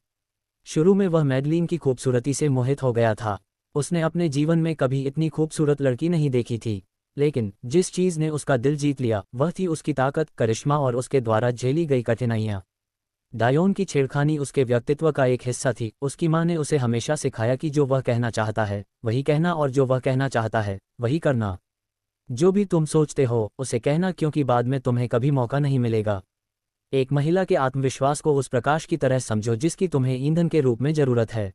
शुरू में वह मैडलिन की खूबसूरती से मोहित हो गया था। उसने अपने जीवन में कभी इतनी खूबसूरत लड़की नहीं देखी थी। लेकिन जिस चीज़ ने उसका दिल जीत लिया वह थी उसकी ताकत, करिश्मा और उसके द्वारा झेली गई कठिनाइयाँ। डायोन की छेड़खानी उसके व्यक्तित्व का एक हिस्सा थी। उसकी माँ ने उसे हमेशा सिखाया कि जो वह कहना चाहता है वही कहना और जो वह कहना चाहता है वही करना। जो भी तुम सोचते हो उसे कहना, क्योंकि बाद में तुम्हें कभी मौका नहीं मिलेगा। एक महिला के आत्मविश्वास को उस प्रकाश की तरह समझो जिसकी तुम्हें ईंधन के रूप में ज़रूरत है।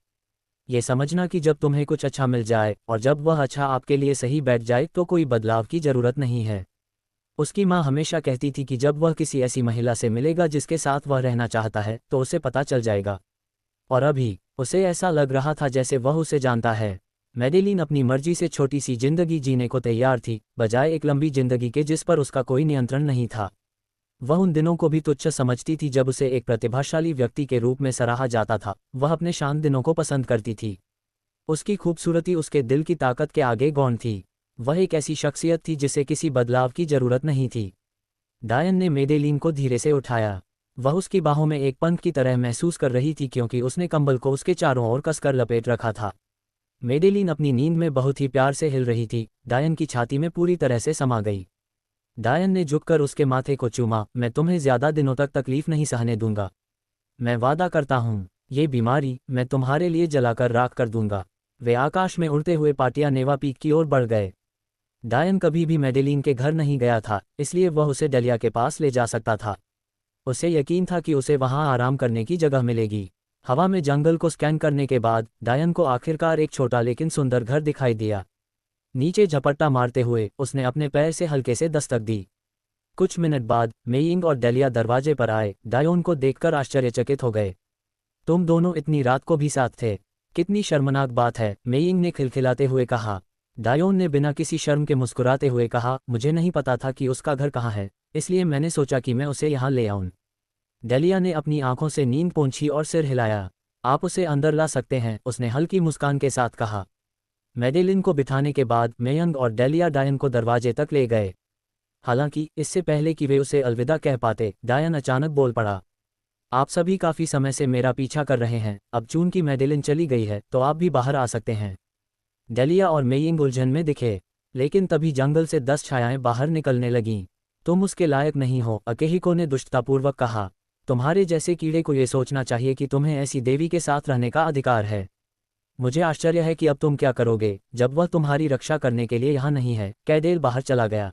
ये समझना कि जब तुम्हें कुछ अच्छा मिल जाए और जब वह अच्छा आपके लिए सही बैठ जाए तो कोई बदलाव की ज़रूरत नहीं है। उसकी माँ हमेशा कहती थी कि जब वह किसी ऐसी महिला से मिलेगा जिसके साथ वह रहना चाहता है तो उसे पता चल जाएगा। और अभी उसे ऐसा लग रहा था जैसे वह उसे जानता है। मैडेलिन अपनी मर्जी से छोटी सी जिंदगी जीने को तैयार थी, बजाय एक लंबी जिंदगी के जिस पर उसका कोई नियंत्रण नहीं था। वह उन दिनों को भी तुच्छ समझती थी जब उसे एक प्रतिभाशाली व्यक्ति के रूप में सराहा जाता था। वह अपने शांत दिनों को पसंद करती थी। उसकी खूबसूरती उसके दिल की ताकत के आगे गौण थी। वह एक ऐसी शख्सियत थी जिसे किसी बदलाव की जरूरत नहीं थी। डायन ने मेडेलिन को धीरे से उठाया। वह उसकी बाहों में एक पंख की तरह महसूस कर रही थी क्योंकि उसने कंबल को उसके चारों ओर कसकर लपेट रखा था। मेडेलिन अपनी नींद में बहुत ही प्यार से हिल रही थी, डायन की छाती में पूरी तरह से समा गई। डायन ने झुककर उसके माथे को चूमा। मैं तुम्हें ज्यादा दिनों तक तकलीफ नहीं सहने दूंगा। मैं वादा करता हूँ, ये बीमारी मैं तुम्हारे लिए जलाकर राख कर दूंगा। वे आकाश में उड़ते हुए पाटिया नेवा पीक की ओर बढ़ गए। डायन कभी भी मेडेलिन के घर नहीं गया था, इसलिए वह उसे डेलिया के पास ले जा सकता था। उसे यकीन था कि उसे वहां आराम करने की जगह मिलेगी। हवा में जंगल को स्कैन करने के बाद डायन को आखिरकार एक छोटा लेकिन सुंदर घर दिखाई दिया। नीचे झपट्टा मारते हुए उसने अपने पैर से हल्के से दस्तक दी। कुछ मिनट बाद मेइंग और डेलिया दरवाजे पर आए। डायोन को देखकर आश्चर्यचकित हो गए। तुम दोनों इतनी रात को भी साथ थे? कितनी शर्मनाक बात है, मेइंग ने खिलखिलाते हुए कहा। डायोन ने बिना किसी शर्म के मुस्कुराते हुए कहा, मुझे नहीं पता था कि उसका घर कहाँ है, इसलिए मैंने सोचा कि मैं उसे यहाँ ले आऊं। डेलिया ने अपनी आंखों से नींद पोंछी और सिर हिलाया। आप उसे अंदर ला सकते हैं, उसने हल्की मुस्कान के साथ कहा। मेडेलिन को बिठाने के बाद मेयंग और डेलिया डायन को दरवाजे तक ले गए। हालांकि इससे पहले कि वे उसे अलविदा कह पाते, डायन अचानक बोल पड़ा। आप सभी काफ़ी समय से मेरा पीछा कर रहे हैं, अब चूंकि मेडेलिन चली गई है तो आप भी बाहर आ सकते हैं। डेलिया और मेइंग उलझन में दिखे, लेकिन तभी जंगल से 10 छायाएं बाहर निकलने लगीं। तुम उसके लायक नहीं हो, अकेहिको ने दुष्टतापूर्वक कहा। तुम्हारे जैसे कीड़े को ये सोचना चाहिए कि तुम्हें ऐसी देवी के साथ रहने का अधिकार है। मुझे आश्चर्य है कि अब तुम क्या करोगे जब वह तुम्हारी रक्षा करने के लिए यहाँ नहीं है। कैडेल बाहर चला गया।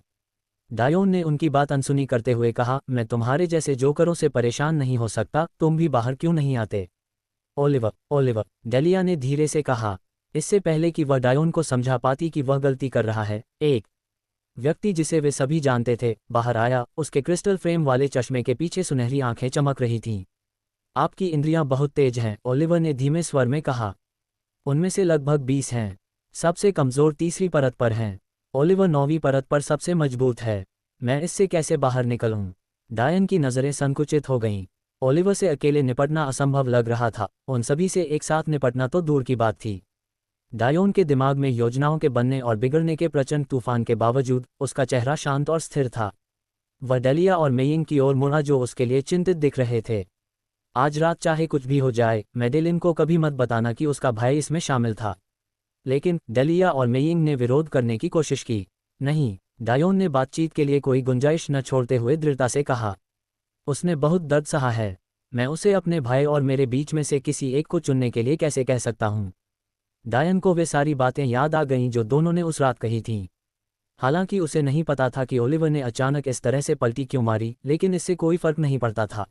डायोन ने उनकी बात अनसुनी करते हुए कहा, मैं तुम्हारे जैसे जोकरों से परेशान नहीं हो सकता, तुम भी बाहर क्यों नहीं आते? ओलिवर, डेलिया ने धीरे से कहा, इससे पहले कि वह डायोन को समझा पाती कि वह गलती कर रहा है। एक व्यक्ति जिसे वे सभी जानते थे बाहर आया। उसके क्रिस्टल फ्रेम वाले चश्मे के पीछे सुनहरी आंखें चमक रही थीं। आपकी इंद्रियां बहुत तेज हैं, ओलिवर ने धीमे स्वर में कहा। उनमें से लगभग 20 हैं। सबसे कमज़ोर तीसरी परत पर हैं। ओलिवर 9वीं परत पर सबसे मजबूत है। मैं इससे कैसे बाहर निकलूं? डायन की नज़रें संकुचित हो गईं। ओलिवर से अकेले निपटना असंभव लग रहा था, उन सभी से एक साथ निपटना तो दूर की बात थी। डायोन के दिमाग में योजनाओं के बनने और बिगड़ने के प्रचंड तूफान के बावजूद उसका चेहरा शांत और स्थिर था। वह डेलिया और मेइंग की ओर मुड़ा जो उसके लिए चिंतित दिख रहे थे। आज रात चाहे कुछ भी हो जाए, मेडेलिन को कभी मत बताना कि उसका भाई इसमें शामिल था। लेकिन डेलिया और मेइंग ने विरोध करने की कोशिश की। नहीं, डायोन ने बातचीत के लिए कोई गुंजाइश न छोड़ते हुए दृढ़ता से कहा। उसने बहुत दर्द सहा है। मैं उसे अपने भाई और मेरे बीच में से किसी एक को चुनने के लिए कैसे कह सकता हूँ? डायन को वे सारी बातें याद आ गईं जो दोनों ने उस रात कही थीं। हालांकि उसे नहीं पता था कि ओलिवर ने अचानक इस तरह से पलटी क्यों मारी, लेकिन इससे कोई फर्क नहीं पड़ता था।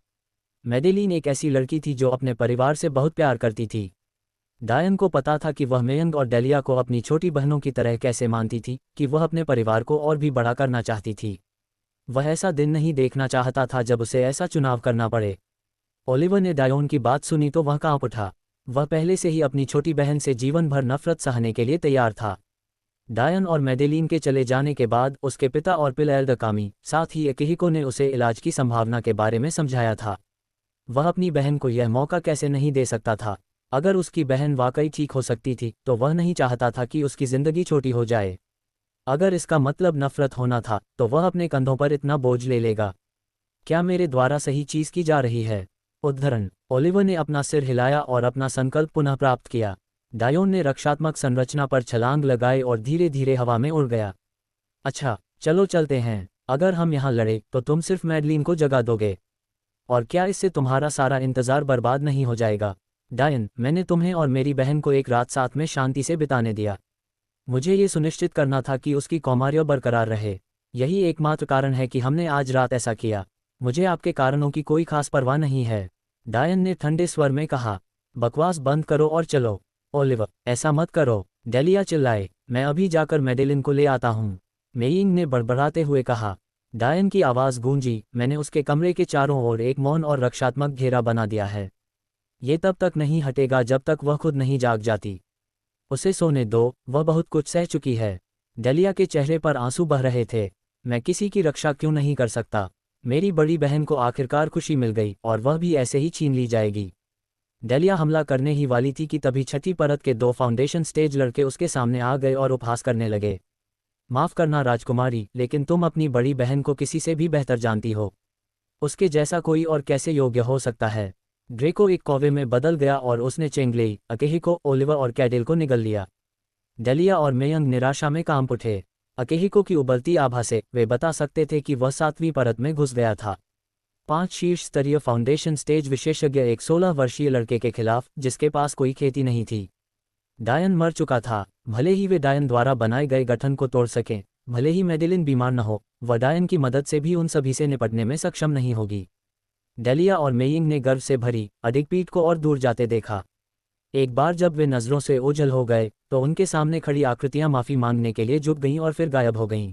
मेडेलिन एक ऐसी लड़की थी जो अपने परिवार से बहुत प्यार करती थी। डायन को पता था कि वह मेयंग और डेलिया को अपनी छोटी बहनों की तरह कैसे मानती थी, कि वह अपने परिवार को और भी बड़ा करना चाहती थी। वह ऐसा दिन नहीं देखना चाहता था जब उसे ऐसा चुनाव करना पड़े। ओलिवर ने डायोन की बात सुनी तो वह कांप उठा। वह पहले से ही अपनी छोटी बहन से जीवन भर नफरत सहने के लिए तैयार था। डायन और मैडेलीन के चले जाने के बाद उसके पिता और पिलैल द कामी, साथ ही अकेहिको ने उसे इलाज की संभावना के बारे में समझाया था। वह अपनी बहन को यह मौका कैसे नहीं दे सकता था। अगर उसकी बहन वाकई ठीक हो सकती थी तो वह नहीं चाहता था कि उसकी जिंदगी छोटी हो जाए। अगर इसका मतलब नफरत होना था तो वह अपने कंधों पर इतना बोझ ले लेगा। क्या मेरे द्वारा सही चीज की जा रही है? उद्धरण। ओलिवर ने अपना सिर हिलाया और अपना संकल्प पुनः प्राप्त किया। डायोन ने रक्षात्मक संरचना पर छलांग लगाई और धीरे धीरे हवा में उड़ गया। अच्छा, चलो चलते हैं। अगर हम यहाँ लड़े तो तुम सिर्फ मैडलिन को जगा दोगे। और क्या इससे तुम्हारा सारा इंतजार बर्बाद नहीं हो जाएगा? डायन, मैंने तुम्हें और मेरी बहन को एक रात साथ में शांति से बिताने दिया। मुझे ये सुनिश्चित करना था कि उसकी कौमार्य बरकरार रहे। यही एकमात्र कारण है कि हमने आज रात ऐसा किया। मुझे आपके कारणों की कोई खास परवाह नहीं है, डायन ने ठंडे स्वर में कहा। बकवास बंद करो और चलो। ओलिवर, ऐसा मत करो, डेलिया चिल्लाए। मैं अभी जाकर मैडेलिन को ले आता हूँ, मेइंग ने बड़बड़ाते हुए कहा। डायन की आवाज़ गूंजी। मैंने उसके कमरे के चारों ओर एक मौन और रक्षात्मक घेरा बना दिया है। ये तब तक नहीं हटेगा जब तक वह खुद नहीं जाग जाती। उसे सोने दो, वह बहुत कुछ सह चुकी है। डेलिया के चेहरे पर आंसू बह रहे थे। मैं किसी की रक्षा क्यों नहीं कर सकता? मेरी बड़ी बहन को आखिरकार खुशी मिल गई और वह भी ऐसे ही छीन ली जाएगी। डेलिया हमला करने ही वाली थी कि तभी छठी परत के 2 फाउंडेशन स्टेज लड़के उसके सामने आ गए और उपहास करने लगे। माफ़ करना राजकुमारी, लेकिन तुम अपनी बड़ी बहन को किसी से भी बेहतर जानती हो। उसके जैसा कोई और कैसे योग्य हो सकता है? ड्रेको एक कौवे में बदल गया और उसने चेंगलेई, अकेहिको, ओलिवर और कैडेल को निगल लिया। डेलिया और मेयंग निराशा में कांप उठे। अकेहिको की उबलती आभा से वे बता सकते थे कि वह 7वीं परत में घुस गया था। 5 शीर्ष स्तरीय फाउंडेशन स्टेज विशेषज्ञ एक 16 वर्षीय लड़के के खिलाफ जिसके पास कोई खेती नहीं थी। डायन मर चुका था। भले ही वे डायन द्वारा बनाए गए गठन को तोड़ सकें, भले ही मैडेलिन बीमार न हो, वह डायन की मदद से भी उन सभी से निपटने में सक्षम नहीं होगी। डेलिया और मेइंग ने गर्व से भरी अडिगपीठ को और दूर जाते देखा। एक बार जब वे नज़रों से ओझल हो गए तो उनके सामने खड़ी आकृतियां माफ़ी मांगने के लिए झुक गईं और फिर गायब हो गईं।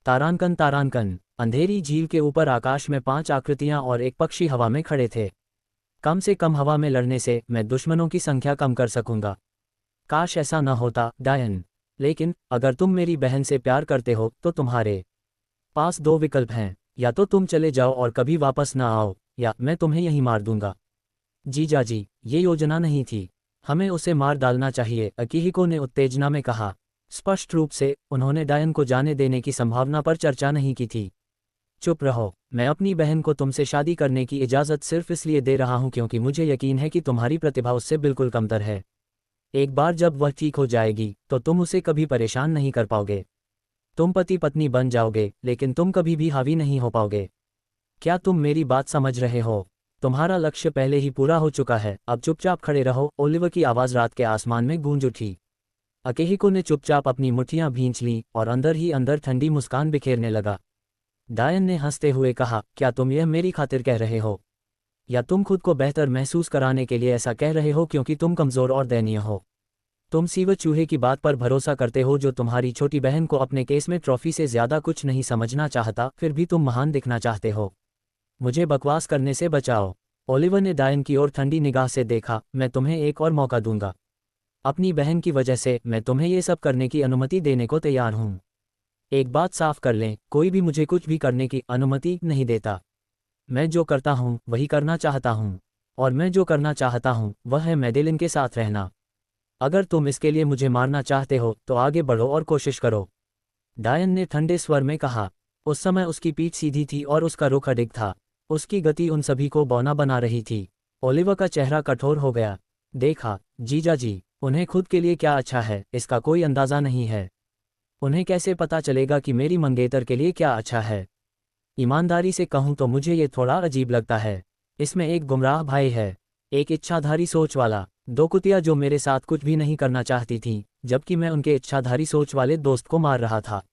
तारांकन तारांकन। अंधेरी झील के ऊपर आकाश में 5 आकृतियां और एक पक्षी हवा में खड़े थे। कम से कम हवा में लड़ने से मैं दुश्मनों की संख्या कम कर सकूंगा। काश ऐसा न होता, डायन। लेकिन अगर तुम मेरी बहन से प्यार करते हो तो तुम्हारे पास 2 विकल्प हैं। या तो तुम चले जाओ और कभी वापस न आओ, या मैं तुम्हें यहीं मार दूंगा। जीजाजी, ये योजना नहीं थी। हमें उसे मार डालना चाहिए, अकीहिको ने उत्तेजना में कहा। स्पष्ट रूप से उन्होंने डायन को जाने देने की संभावना पर चर्चा नहीं की थी। चुप रहो। मैं अपनी बहन को तुमसे शादी करने की इजाज़त सिर्फ इसलिए दे रहा हूं क्योंकि मुझे यकीन है कि तुम्हारी प्रतिभा उससे बिल्कुल कमतर है। एक बार जब वह ठीक हो जाएगी तो तुम उसे कभी परेशान नहीं कर पाओगे। तुम पति पत्नी बन जाओगे, लेकिन तुम कभी भी हावी नहीं हो पाओगे। क्या तुम मेरी बात समझ रहे हो? तुम्हारा लक्ष्य पहले ही पूरा हो चुका है, अब चुपचाप खड़े रहो। ओलिवर की आवाज़ रात के आसमान में गूंज उठी। अकेहिको ने चुपचाप अपनी मुट्ठियां भींच लीं और अंदर ही अंदर ठंडी मुस्कान बिखेरने लगा। डायन ने हंसते हुए कहा, क्या तुम यह मेरी खातिर कह रहे हो? या तुम खुद को बेहतर महसूस कराने के लिए ऐसा कह रहे हो क्योंकि तुम कमज़ोर और दयनीय हो? तुम सीवत चूहे की बात पर भरोसा करते हो जो तुम्हारी छोटी बहन को अपने केस में ट्रॉफी से ज़्यादा कुछ नहीं समझना चाहता, फिर भी तुम महान दिखना चाहते हो। मुझे बकवास करने से बचाओ। ओलिवर ने डायन की ओर ठंडी निगाह से देखा। मैं तुम्हें एक और मौका दूंगा। अपनी बहन की वजह से मैं तुम्हें ये सब करने की अनुमति देने को तैयार हूँ। एक बात साफ कर लें, कोई भी मुझे कुछ भी करने की अनुमति नहीं देता। मैं जो करता हूँ वही करना चाहता हूँ, और मैं जो करना चाहता हूँ वह है मैडेलिन के साथ रहना। अगर तुम इसके लिए मुझे मारना चाहते हो तो आगे बढ़ो और कोशिश करो, डायन ने ठंडे स्वर में कहा। उस समय उसकी पीठ सीधी थी और उसका रुख अडिग था। उसकी गति उन सभी को बौना बना रही थी। ओलिवर का चेहरा कठोर हो गया। देखा, जीजाजी, उन्हें खुद के लिए क्या अच्छा है इसका कोई अंदाज़ा नहीं है। उन्हें कैसे पता चलेगा कि मेरी मंगेतर के लिए क्या अच्छा है? ईमानदारी से कहूँ तो मुझे ये थोड़ा अजीब लगता है। इसमें एक गुमराह भाई है, एक इच्छाधारी सोच वाला, 2 कुतिया जो मेरे साथ कुछ भी नहीं करना चाहती थीं, जबकि मैं उनके इच्छाधारी सोच वाले दोस्त को मार रहा था।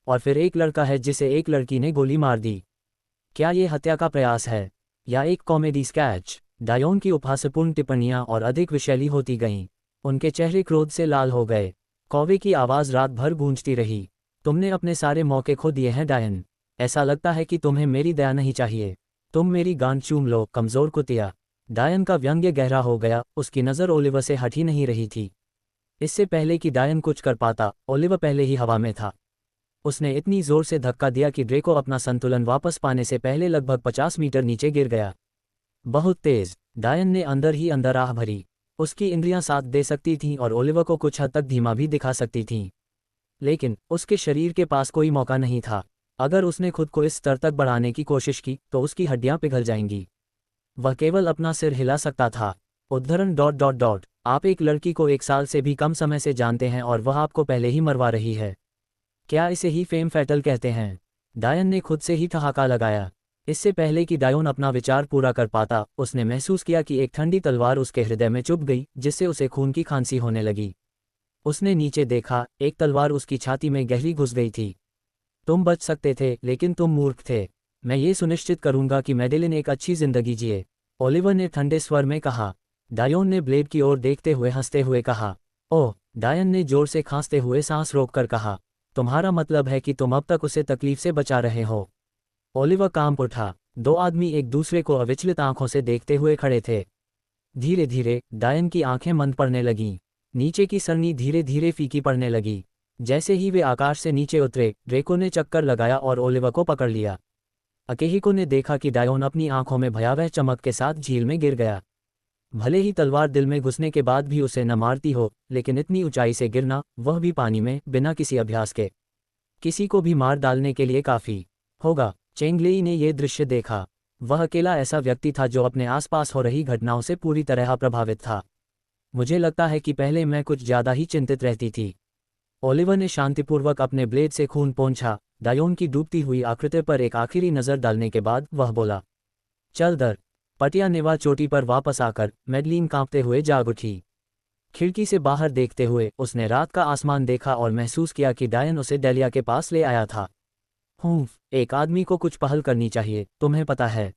और फिर एक लड़का है जिसे एक लड़की ने गोली मार दी। क्या ये हत्या का प्रयास है या एक कॉमेडी स्केच? डायोन की उपहासपूर्ण टिप्पणियां और अधिक विषैली होती गईं। उनके चेहरे क्रोध से लाल हो गए। कौवे की आवाज़ रात भर गूंजती रही। तुमने अपने सारे मौके खो दिए हैं डायन। ऐसा लगता है कि तुम्हें मेरी दया नहीं चाहिए। तुम मेरी गांड चूम लो, कमज़ोर कुतिया। डायन का व्यंग्य गहरा हो गया। उसकी नज़र ओलिवर से हट ही नहीं रही थी। इससे पहले कि डायन कुछ कर पाता, ओलिवर पहले ही हवा में था। उसने इतनी जोर से धक्का दिया कि ड्रेको अपना संतुलन वापस पाने से पहले लगभग 50 मीटर नीचे गिर गया। बहुत तेज। डायन ने अंदर ही अंदर आह भरी। उसकी इंद्रियां साथ दे सकती थीं और ओलिवर को कुछ हद तक धीमा भी दिखा सकती थीं, लेकिन उसके शरीर के पास कोई मौका नहीं था। अगर उसने खुद को इस स्तर तक बढ़ाने की कोशिश की तो उसकी हड्डियां पिघल जाएंगी। वह केवल अपना सिर हिला सकता था। उद्धरण ... आप एक लड़की को 1 साल से भी कम समय से जानते हैं और वह आपको पहले ही मरवा रही है। क्या इसे ही फेम फैटल कहते हैं? डायन ने खुद से ही ठहाका लगाया। इससे पहले कि डायोन अपना विचार पूरा कर पाता, उसने महसूस किया कि एक ठंडी तलवार उसके हृदय में चुभ गई, जिससे उसे खून की खांसी होने लगी। उसने नीचे देखा, एक तलवार उसकी छाती में गहरी घुस गई थी। तुम बच सकते थे, लेकिन तुम मूर्ख थे। मैं ये सुनिश्चित करूंगा कि मैडेलिन एक अच्छी जिंदगी जिए, ओलिवर ने ठंडे स्वर में कहा। डायोन ने ब्लेड की ओर देखते हुए हंसते हुए कहा। ओह, डायन ने जोर से खांसते हुए सांस रोककर कहा। तुम्हारा मतलब है कि तुम अब तक उसे तकलीफ से बचा रहे हो? ओलिवर कांप उठा। 2 आदमी एक दूसरे को अविचलित आंखों से देखते हुए खड़े थे। धीरे धीरे डायन की आंखें मंद पड़ने लगीं। नीचे की सरनी धीरे धीरे फीकी पड़ने लगी। जैसे ही वे आकाश से नीचे उतरे, ड्रेको ने चक्कर लगाया और ओलिवर को पकड़ लिया। अकेहिको ने देखा कि डायोन अपनी आंखों में भयावह चमक के साथ झील में गिर गया। भले ही तलवार दिल में घुसने के बाद भी उसे न मारती हो, लेकिन इतनी ऊंचाई से गिरना, वह भी पानी में, बिना किसी अभ्यास के, किसी को भी मार डालने के लिए काफ़ी होगा। चेंगलेई ने यह दृश्य देखा। वह अकेला ऐसा व्यक्ति था जो अपने आसपास हो रही घटनाओं से पूरी तरह प्रभावित था। मुझे लगता है कि पहले मैं कुछ ज़्यादा ही चिंतित रहती थी। ओलिवर ने शांतिपूर्वक अपने ब्लेड से खून पोंछा। डायोन की डूबती हुई आकृति पर एक आखिरी नज़र डालने के बाद वह बोला, चल दर। पटियानेवा चोटी पर वापस आकर मैडलीन कांपते हुए जाग उठी। खिड़की से बाहर देखते हुए उसने रात का आसमान देखा और महसूस किया कि डायन उसे डेलिया के पास ले आया था। एक आदमी को कुछ पहल करनी चाहिए, तुम्हें पता है।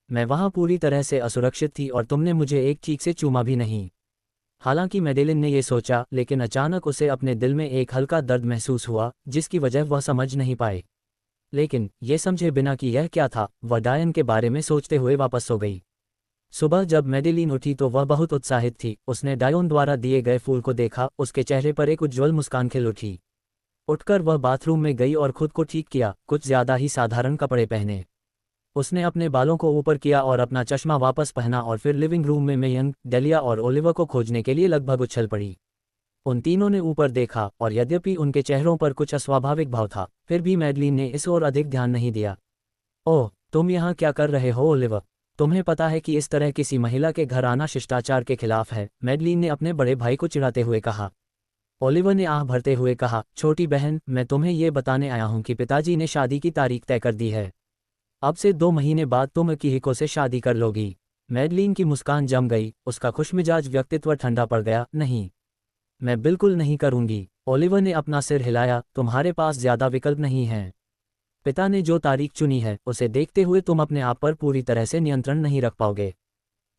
मैं वहां पूरी तरह से असुरक्षित थी और तुमने मुझे एक चीख से चूमा भी नहीं। हालांकि मैडेलिन ने यह सोचा, लेकिन अचानक उसे अपने दिल में एक हल्का दर्द महसूस हुआ, जिसकी वजह वह समझ नहीं पाए। लेकिन यह समझे बिना कि यह क्या था, वह डायन के बारे में सोचते हुए वापस सो गई। सुबह जब मैडेलिन उठी तो वह बहुत उत्साहित थी। उसने डायोन द्वारा दिए गए फूल को देखा। उसके चेहरे पर एक उज्ज्वल मुस्कान खिल उठी। उठकर वह बाथरूम में गई और खुद को ठीक किया, कुछ ज्यादा ही साधारण कपड़े पहने। उसने अपने बालों को ऊपर किया और अपना चश्मा वापस पहना और फिर लिविंग रूम में मेयंग, डेलिया और ओलिवर को खोजने के लिए लगभग उछल पड़ी। उन तीनों ने ऊपर देखा और यद्यपि उनके चेहरों पर कुछ अस्वाभाविक भाव था, फिर भी मैडलीन ने इस ओर अधिक ध्यान नहीं दिया। ओह, तुम यहाँ क्या कर रहे हो ओलिवर? तुम्हें पता है कि इस तरह किसी महिला के घर आना शिष्टाचार के खिलाफ है, मैडलीन ने अपने बड़े भाई को चिढ़ाते हुए कहा। ओलिवर ने आह भरते हुए कहा, छोटी बहन, मैं तुम्हें ये बताने आया हूँ कि पिताजी ने शादी की तारीख तय कर दी है। अब से 2 महीने बाद तुम अकीहिको से शादी कर लोगी। मैडलीन की मुस्कान जम गई, उसका खुशमिजाज व्यक्तित्व ठंडा पड़ गया। नहीं, मैं बिल्कुल नहीं करूंगी। ओलिवर ने अपना सिर हिलाया। तुम्हारे पास ज्यादा विकल्प नहीं हैं। पिता ने जो तारीख चुनी है, उसे देखते हुए तुम अपने आप पर पूरी तरह से नियंत्रण नहीं रख पाओगे।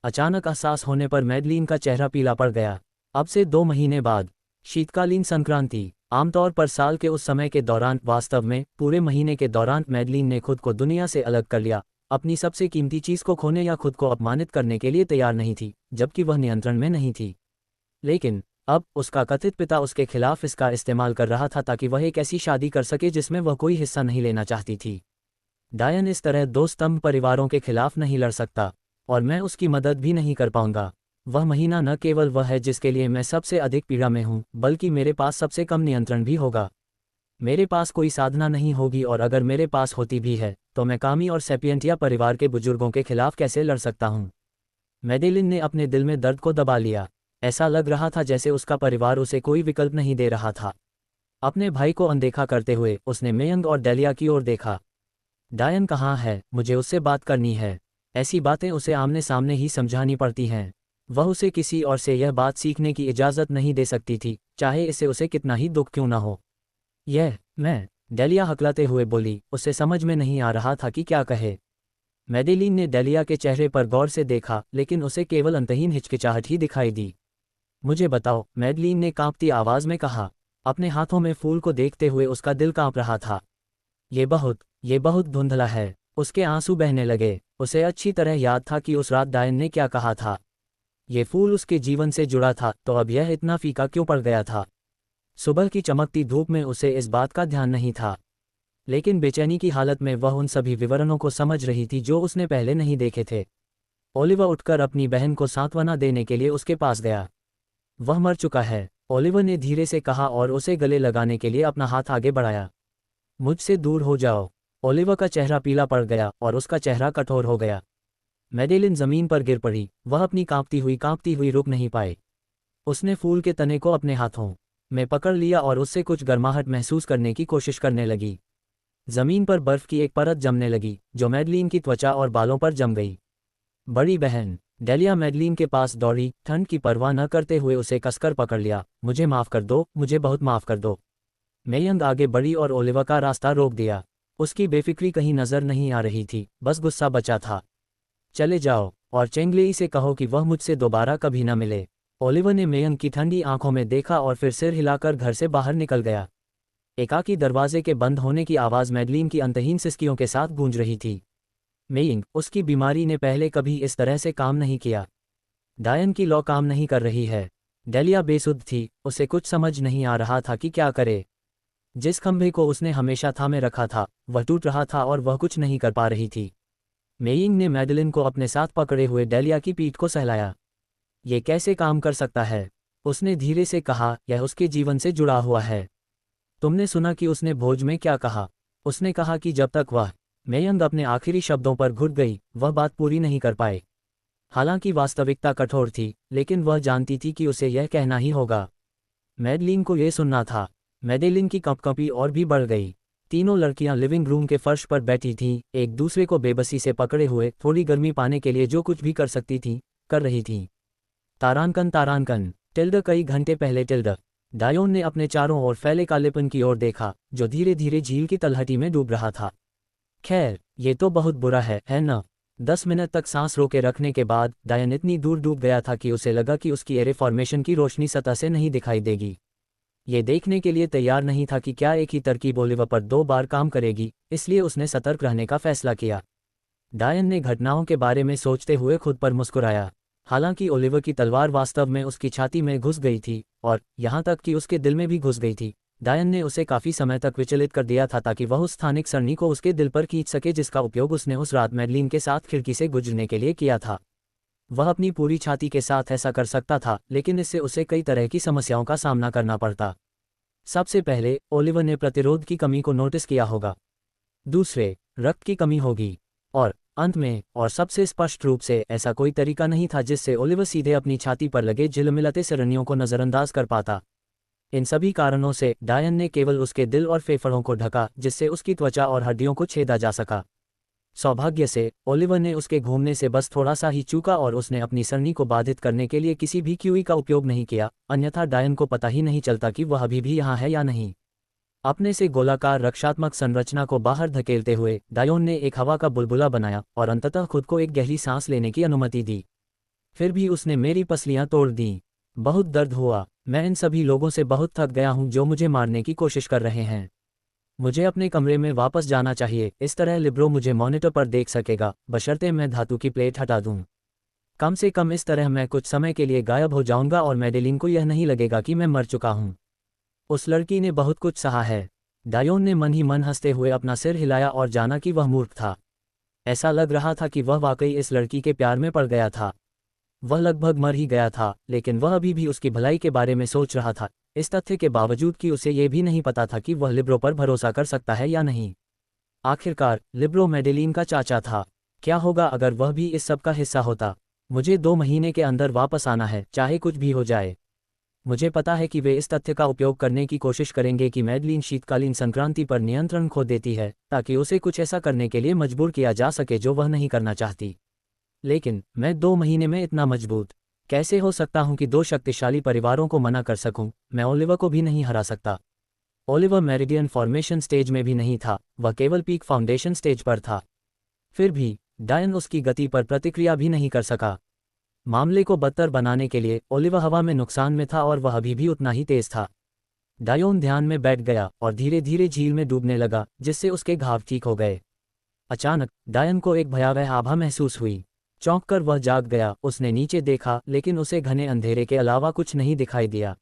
अचानक एहसास होने पर मैडलीन का चेहरा पीला पड़ गया। अब से 2 महीने बाद, शीतकालीन संक्रांति। आमतौर पर साल के उस समय के दौरान, वास्तव में पूरे महीने के दौरान, मैडलीन ने खुद को दुनिया से अलग कर लिया। अपनी सबसे कीमती चीज़ को खोने या खुद को अपमानित करने के लिए तैयार नहीं थी, जबकि वह नियंत्रण में नहीं थी। लेकिन अब उसका कथित पिता उसके खिलाफ इसका इस्तेमाल कर रहा था ताकि वह एक ऐसी शादी कर सके जिसमें वह कोई हिस्सा नहीं लेना चाहती थी। डायन इस तरह 2 स्तंभ परिवारों के खिलाफ नहीं लड़ सकता, और मैं उसकी मदद भी नहीं कर पाऊंगा। वह महीना न केवल वह है जिसके लिए मैं सबसे अधिक पीड़ा में हूं, बल्कि मेरे पास सबसे कम नियंत्रण भी होगा। मेरे पास कोई साधना नहीं होगी, और अगर मेरे पास होती भी है तो मैं कामी और सेपियंटिया परिवार के बुजुर्गों के खिलाफ कैसे लड़ सकता हूं? मैडेलिन ने अपने दिल में दर्द को दबा लिया। ऐसा लग रहा था जैसे उसका परिवार उसे कोई विकल्प नहीं दे रहा था। अपने भाई को अनदेखा करते हुए उसने मेयंग और डेलिया की ओर देखा। डायन कहाँ है? मुझे उससे बात करनी है। ऐसी बातें उसे आमने सामने ही समझानी पड़ती हैं। वह उसे किसी और से यह बात सीखने की इजाज़त नहीं दे सकती थी, चाहे इसे उसे कितना ही दुख क्यों न हो। मैं डेलिया हकलाते हुए बोली। उसे समझ में नहीं आ रहा था कि क्या कहे। मैडेलिन ने डेलिया के चेहरे पर गौर से देखा, लेकिन उसे केवल अंतहीन हिचकिचाहट ही दिखाई दी। मुझे बताओ, मैडेलिन ने कांपती आवाज़ में कहा। अपने हाथों में फूल को देखते हुए उसका दिल कांप रहा था। ये बहुत धुंधला है। उसके आंसू बहने लगे। उसे अच्छी तरह याद था कि उस रात डायन ने क्या कहा था। ये फूल उसके जीवन से जुड़ा था, तो अब यह इतना फीका क्यों पड़ गया था? सुबह की चमकती धूप में उसे इस बात का ध्यान नहीं था, लेकिन बेचैनी की हालत में वह उन सभी विवरणों को समझ रही थी जो उसने पहले नहीं देखे थे। ओलिवर उठकर अपनी बहन को सांत्वना देने के लिए उसके पास गया। वह मर चुका है, ओलिवर ने धीरे से कहा और उसे गले लगाने के लिए अपना हाथ आगे बढ़ाया। मुझसे दूर हो जाओ। ओलिवर का चेहरा पीला पड़ गया और उसका चेहरा कठोर हो गया। मैडेलिन जमीन पर गिर पड़ी। वह अपनी कांपती हुई रुक नहीं पाई। उसने फूल के तने को अपने हाथों में पकड़ लिया और उससे कुछ गर्माहट महसूस करने की कोशिश करने लगी। जमीन पर बर्फ की एक परत जमने लगी, जो मैडलिन की त्वचा और बालों पर जम गई। बड़ी बहन डेलिया मैडलिन के पास दौड़ी, ठंड की परवाह न करते हुए उसे कसकर पकड़ लिया। मुझे माफ़ कर दो, मुझे बहुत माफ़ कर दो। मेयंग आगे बढ़ी और ओलिवर का रास्ता रोक दिया। उसकी बेफिक्री कहीं नजर नहीं आ रही थी, बस गुस्सा बचा था। चले जाओ और चेंगलेई से कहो कि वह मुझसे दोबारा कभी न मिले। ओलिवर ने मेयंग की ठंडी आंखों में देखा और फिर सिर हिलाकर घर से बाहर निकल गया। एकाकी दरवाजे के बंद होने की आवाज़ मैडलिन की अंतहीन सिसकियों के साथ गूंज रही थी। मेयंग, उसकी बीमारी ने पहले कभी इस तरह से काम नहीं किया। डायन की लॉ काम नहीं कर रही है। डेलिया बेसुध थी, उसे कुछ समझ नहीं आ रहा था कि क्या करे। जिस खंभे को उसने हमेशा थामे रखा था वह टूट रहा था और वह कुछ नहीं कर पा रही थी। मेयिंग ने मैडलिन को अपने साथ पकड़े हुए डेलिया की पीठ को सहलाया। ये कैसे काम कर सकता है? उसने धीरे से कहा, यह उसके जीवन से जुड़ा हुआ है। तुमने सुना कि उसने भोज में क्या कहा? उसने कहा कि जब तक वह मेयंग अपने आखिरी शब्दों पर घुट गई, वह बात पूरी नहीं कर पाए। हालांकि वास्तविकता कठोर थी, लेकिन वह जानती थी कि उसे यह कहना ही होगा। मैडलिन को यह सुनना था। मैडेलिन की कंपकंपी और भी बढ़ गई। तीनों लड़कियां लिविंग रूम के फर्श पर बैठी थीं, एक दूसरे को बेबसी से पकड़े हुए, थोड़ी गर्मी पाने के लिए जो कुछ भी कर सकती थीं, कर रही थीं। तारांकन तारांकन टिल्ड। कई घंटे पहले टिल्ड। डायोन ने अपने चारों ओर फैले कालेपन की ओर देखा, जो धीरे धीरे झील की तलहटी में डूब रहा था। खैर, ये तो बहुत बुरा है न? 10 मिनट तक सांस रोके रखने के बाद डायन इतनी दूर डूब गया था कि उसे लगा कि उसकी एरे फॉर्मेशन की रोशनी सतह से नहीं दिखाई देगी। ये देखने के लिए तैयार नहीं था कि क्या एक ही तरकीब ओलिवर पर 2 बार काम करेगी, इसलिए उसने सतर्क रहने का फैसला किया। डायन ने घटनाओं के बारे में सोचते हुए खुद पर मुस्कुराया। हालांकि ओलिवर की तलवार वास्तव में उसकी छाती में घुस गई थी, और यहाँ तक कि उसके दिल में भी घुस गई थी। डायन ने उसे काफ़ी समय तक विचलित कर दिया था ताकि वह उस स्थानिक सरनी को उसके दिल पर खींच सके जिसका उपयोग उसने उस रात मैडलिन के साथ खिड़की से गुजरने के लिए किया था। वह अपनी पूरी छाती के साथ ऐसा कर सकता था, लेकिन इससे उसे कई तरह की समस्याओं का सामना करना पड़ता। सबसे पहले, ओलिवर ने प्रतिरोध की कमी को नोटिस किया होगा। दूसरे, रक्त की कमी होगी। और अंत में, और सबसे स्पष्ट रूप से, ऐसा कोई तरीका नहीं था जिससे ओलिवर सीधे अपनी छाती पर लगे झिलमिलाते सरनियों को नज़रअंदाज कर पाता। इन सभी कारणों से डायन ने केवल उसके दिल और फेफड़ों को ढका, जिससे उसकी त्वचा और हड्डियों को छेदा जा सका। सौभाग्य से, ओलिवर ने उसके घूमने से बस थोड़ा सा ही चूका और उसने अपनी सरनी को बाधित करने के लिए किसी भी क्यूई का उपयोग नहीं किया, अन्यथा डायन को पता ही नहीं चलता कि वह अभी भी यहाँ है या नहीं। अपने से गोलाकार रक्षात्मक संरचना को बाहर धकेलते हुए डायोन ने एक हवा का बुलबुला बनाया और अंततः खुद को एक गहरी सांस लेने की अनुमति दी। फिर भी उसने मेरी पसलियां तोड़ दीं। बहुत दर्द हुआ। मैं इन सभी लोगों से बहुत थक गया हूं जो मुझे मारने की कोशिश कर रहे हैं। मुझे अपने कमरे में वापस जाना चाहिए। इस तरह लिब्रो मुझे मॉनिटर पर देख सकेगा, बशर्ते मैं धातु की प्लेट हटा दूं। कम से कम इस तरह मैं कुछ समय के लिए गायब हो जाऊंगा और मैडेलिन को यह नहीं लगेगा कि मैं मर चुका हूं। उस लड़की ने बहुत कुछ सहा है। डायोन ने मन ही मन हंसते हुए अपना सिर हिलाया और जाना कि वह मूर्ख था। ऐसा लग रहा था कि वह वाकई इस लड़की के प्यार में पड़ गया था। वह लगभग मर ही गया था, लेकिन वह अभी भी उसकी भलाई के बारे में सोच रहा था, इस तथ्य के बावजूद कि उसे ये भी नहीं पता था कि वह लिब्रो पर भरोसा कर सकता है या नहीं। आखिरकार, लिब्रो मैडेलिन का चाचा था। क्या होगा अगर वह भी इस सब का हिस्सा होता? मुझे 2 महीने के अंदर वापस आना है, चाहे कुछ भी हो जाए। मुझे पता है कि वे इस तथ्य का उपयोग करने की कोशिश करेंगे कि मैडलिन शीतकालीन संक्रांति पर नियंत्रण खो देती है, ताकि उसे कुछ ऐसा करने के लिए मजबूर किया जा सके जो वह नहीं करना चाहती। लेकिन मैं 2 महीने में इतना मजबूत कैसे हो सकता हूं कि 2 शक्तिशाली परिवारों को मना कर सकूं? मैं ओलिवर को भी नहीं हरा सकता। ओलिवर मेरिडियन फॉर्मेशन स्टेज में भी नहीं था, वह केवल पीक फाउंडेशन स्टेज पर था। फिर भी डायन उसकी गति पर प्रतिक्रिया भी नहीं कर सका। मामले को बदतर बनाने के लिए ओलिवर हवा में नुकसान में था और वह अभी भी उतना ही तेज था। डायोन ध्यान में बैठ गया और धीरे धीरे झील में डूबने लगा, जिससे उसके घाव ठीक हो गए। अचानक डायन को एक भयावह आभा महसूस हुई। चौंक कर वह जाग गया। उसने नीचे देखा, लेकिन उसे घने अंधेरे के अलावा कुछ नहीं दिखाई दिया।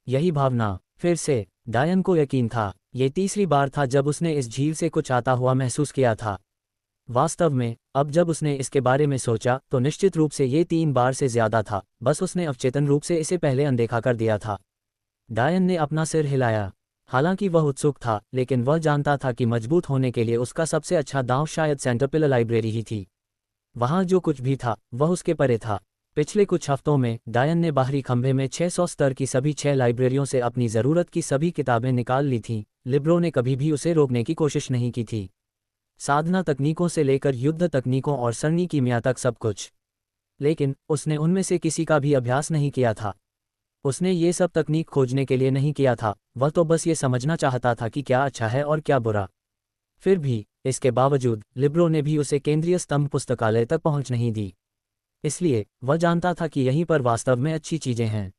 यही भावना फिर से। डायन को यकीन था, ये तीसरी बार था जब उसने इस झील से कुछ आता हुआ महसूस किया था। वास्तव में अब जब उसने इसके बारे में सोचा तो निश्चित रूप से ये 3 बार से ज्यादा था, बस उसने अवचेतन रूप से इसे पहले अनदेखा कर दिया था। डायन ने अपना सिर हिलाया। हालांकि वह उत्सुक था, लेकिन वह जानता था कि मजबूत होने के लिए उसका सबसे अच्छा दांव शायद सेंटरपिलर लाइब्रेरी ही थी। वहां जो कुछ भी था वह उसके परे था। पिछले कुछ हफ्तों में डायन ने बाहरी खंभे में 600 स्तर की सभी 6 लाइब्रेरियों से अपनी ज़रूरत की सभी किताबें निकाल ली थीं। लिब्रो ने कभी भी उसे रोकने की कोशिश नहीं की थी। साधना तकनीकों से लेकर युद्ध तकनीकों और सरनी कीमिया तक सब कुछ। लेकिन उसने उनमें से किसी का भी अभ्यास नहीं किया था। उसने ये सब तकनीक खोजने के लिए नहीं किया था, वह तो बस ये समझना चाहता था कि क्या अच्छा है और क्या बुरा। फिर भी इसके बावजूद लिब्रो ने भी उसे केंद्रीय स्तंभ पुस्तकालय तक पहुंच नहीं दी। इसलिए वह जानता था कि यहीं पर वास्तव में अच्छी चीजें हैं।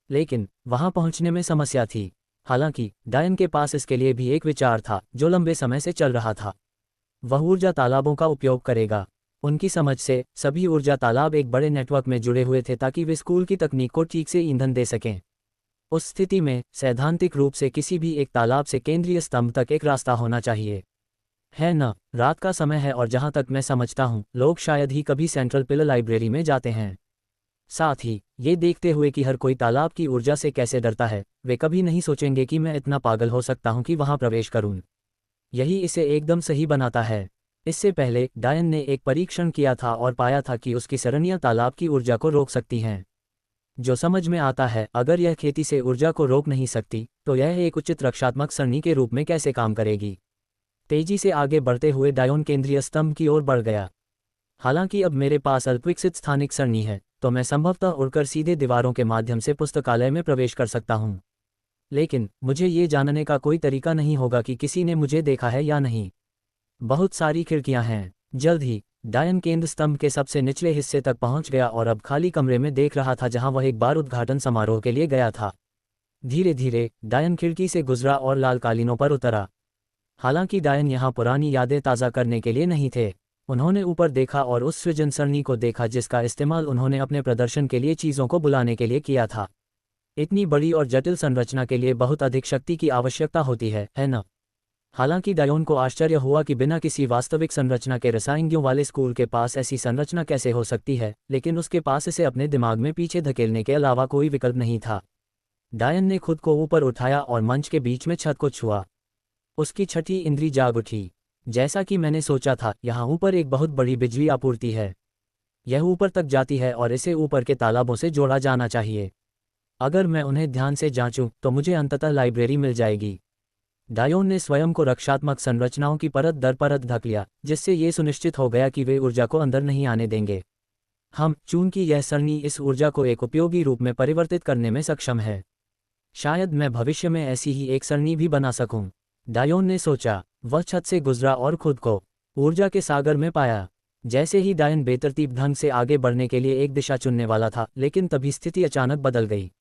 लेकिन वहां पहुंचने में समस्या थी। हालांकि डायन के पास इसके लिए भी एक विचार था जो लंबे समय से चल रहा था। वह ऊर्जा तालाबों का उपयोग करेगा। उनकी समझ से सभी ऊर्जा तालाब एक बड़े नेटवर्क में जुड़े हुए थे ताकि वे स्कूल की तकनीक को ठीक से ईंधन दे सकें। उस स्थिति में सैद्धांतिक रूप से किसी भी एक तालाब से केंद्रीय स्तंभ तक एक रास्ता होना चाहिए, है न? रात का समय है और जहां तक मैं समझता हूं लोग शायद ही कभी सेंट्रल पिलर लाइब्रेरी में जाते हैं। साथ ही ये देखते हुए कि हर कोई तालाब की ऊर्जा से कैसे डरता है, वे कभी नहीं सोचेंगे कि मैं इतना पागल हो सकता हूं कि वहां प्रवेश करूं। यही इसे एकदम सही बनाता है। इससे पहले डायन ने एक परीक्षण किया था और पाया था कि उसकी सरणियां तालाब की ऊर्जा को रोक सकती हैं। जो समझ में आता है, अगर यह खेती से ऊर्जा को रोक नहीं सकती तो यह एक उचित रक्षात्मक सरणी के रूप में कैसे काम करेगी। तेजी से आगे बढ़ते हुए डायोन केंद्रीय स्तंभ की ओर बढ़ गया। हालांकि अब मेरे पास अल्पविकसित स्थानिक सरणी है, तो मैं संभवतः उड़कर सीधे दीवारों के माध्यम से पुस्तकालय में प्रवेश कर सकता हूं। लेकिन मुझे ये जानने का कोई तरीका नहीं होगा कि किसी ने मुझे देखा है या नहीं। बहुत सारी खिड़कियां हैं। जल्द ही डायन केंद्र स्तंभ के सबसे निचले हिस्से तक पहुंच गया और अब खाली कमरे में देख रहा था जहां वह एक बार उद्घाटन समारोह के लिए गया था। धीरे धीरे डायन खिड़की से गुजरा और लाल कालीनों पर उतरा। हालांकि डायन यहाँ पुरानी यादें ताज़ा करने के लिए नहीं थे। उन्होंने ऊपर देखा और उस सृजन सरणी को देखा जिसका इस्तेमाल उन्होंने अपने प्रदर्शन के लिए चीज़ों को बुलाने के लिए किया था। इतनी बड़ी और जटिल संरचना के लिए बहुत अधिक शक्ति की आवश्यकता होती है न? हालांकि डायोन को आश्चर्य हुआ कि बिना किसी वास्तविक संरचना के रसायनज्ञों वाले स्कूल के पास ऐसी संरचना कैसे हो सकती है, लेकिन उसके पास इसे अपने दिमाग में पीछे धकेलने के अलावा कोई विकल्प नहीं था। डायन ने खुद को ऊपर उठाया और मंच के बीच में छत को छुआ। उसकी छठी इंद्री जाग उठी। जैसा कि मैंने सोचा था, यहाँ ऊपर एक बहुत बड़ी बिजली आपूर्ति है। यह ऊपर तक जाती है और इसे ऊपर के तालाबों से जोड़ा जाना चाहिए। अगर मैं उन्हें ध्यान से जांचूं तो मुझे अंततः लाइब्रेरी मिल जाएगी। डायोन ने स्वयं को रक्षात्मक संरचनाओं की परत दर परत ढक लिया, जिससे ये सुनिश्चित हो गया कि वे ऊर्जा को अंदर नहीं आने देंगे। चूंकि यह सरणी इस ऊर्जा को एक उपयोगी रूप में परिवर्तित करने में सक्षम है, शायद मैं भविष्य में ऐसी ही एक सरणी भी बना सकूं। डायोन ने सोचा। वह छत से गुजरा और खुद को ऊर्जा के सागर में पाया। जैसे ही डायन बेतरतीब ढंग से आगे बढ़ने के लिए एक दिशा चुनने वाला था, लेकिन तभी स्थिति अचानक बदल गई।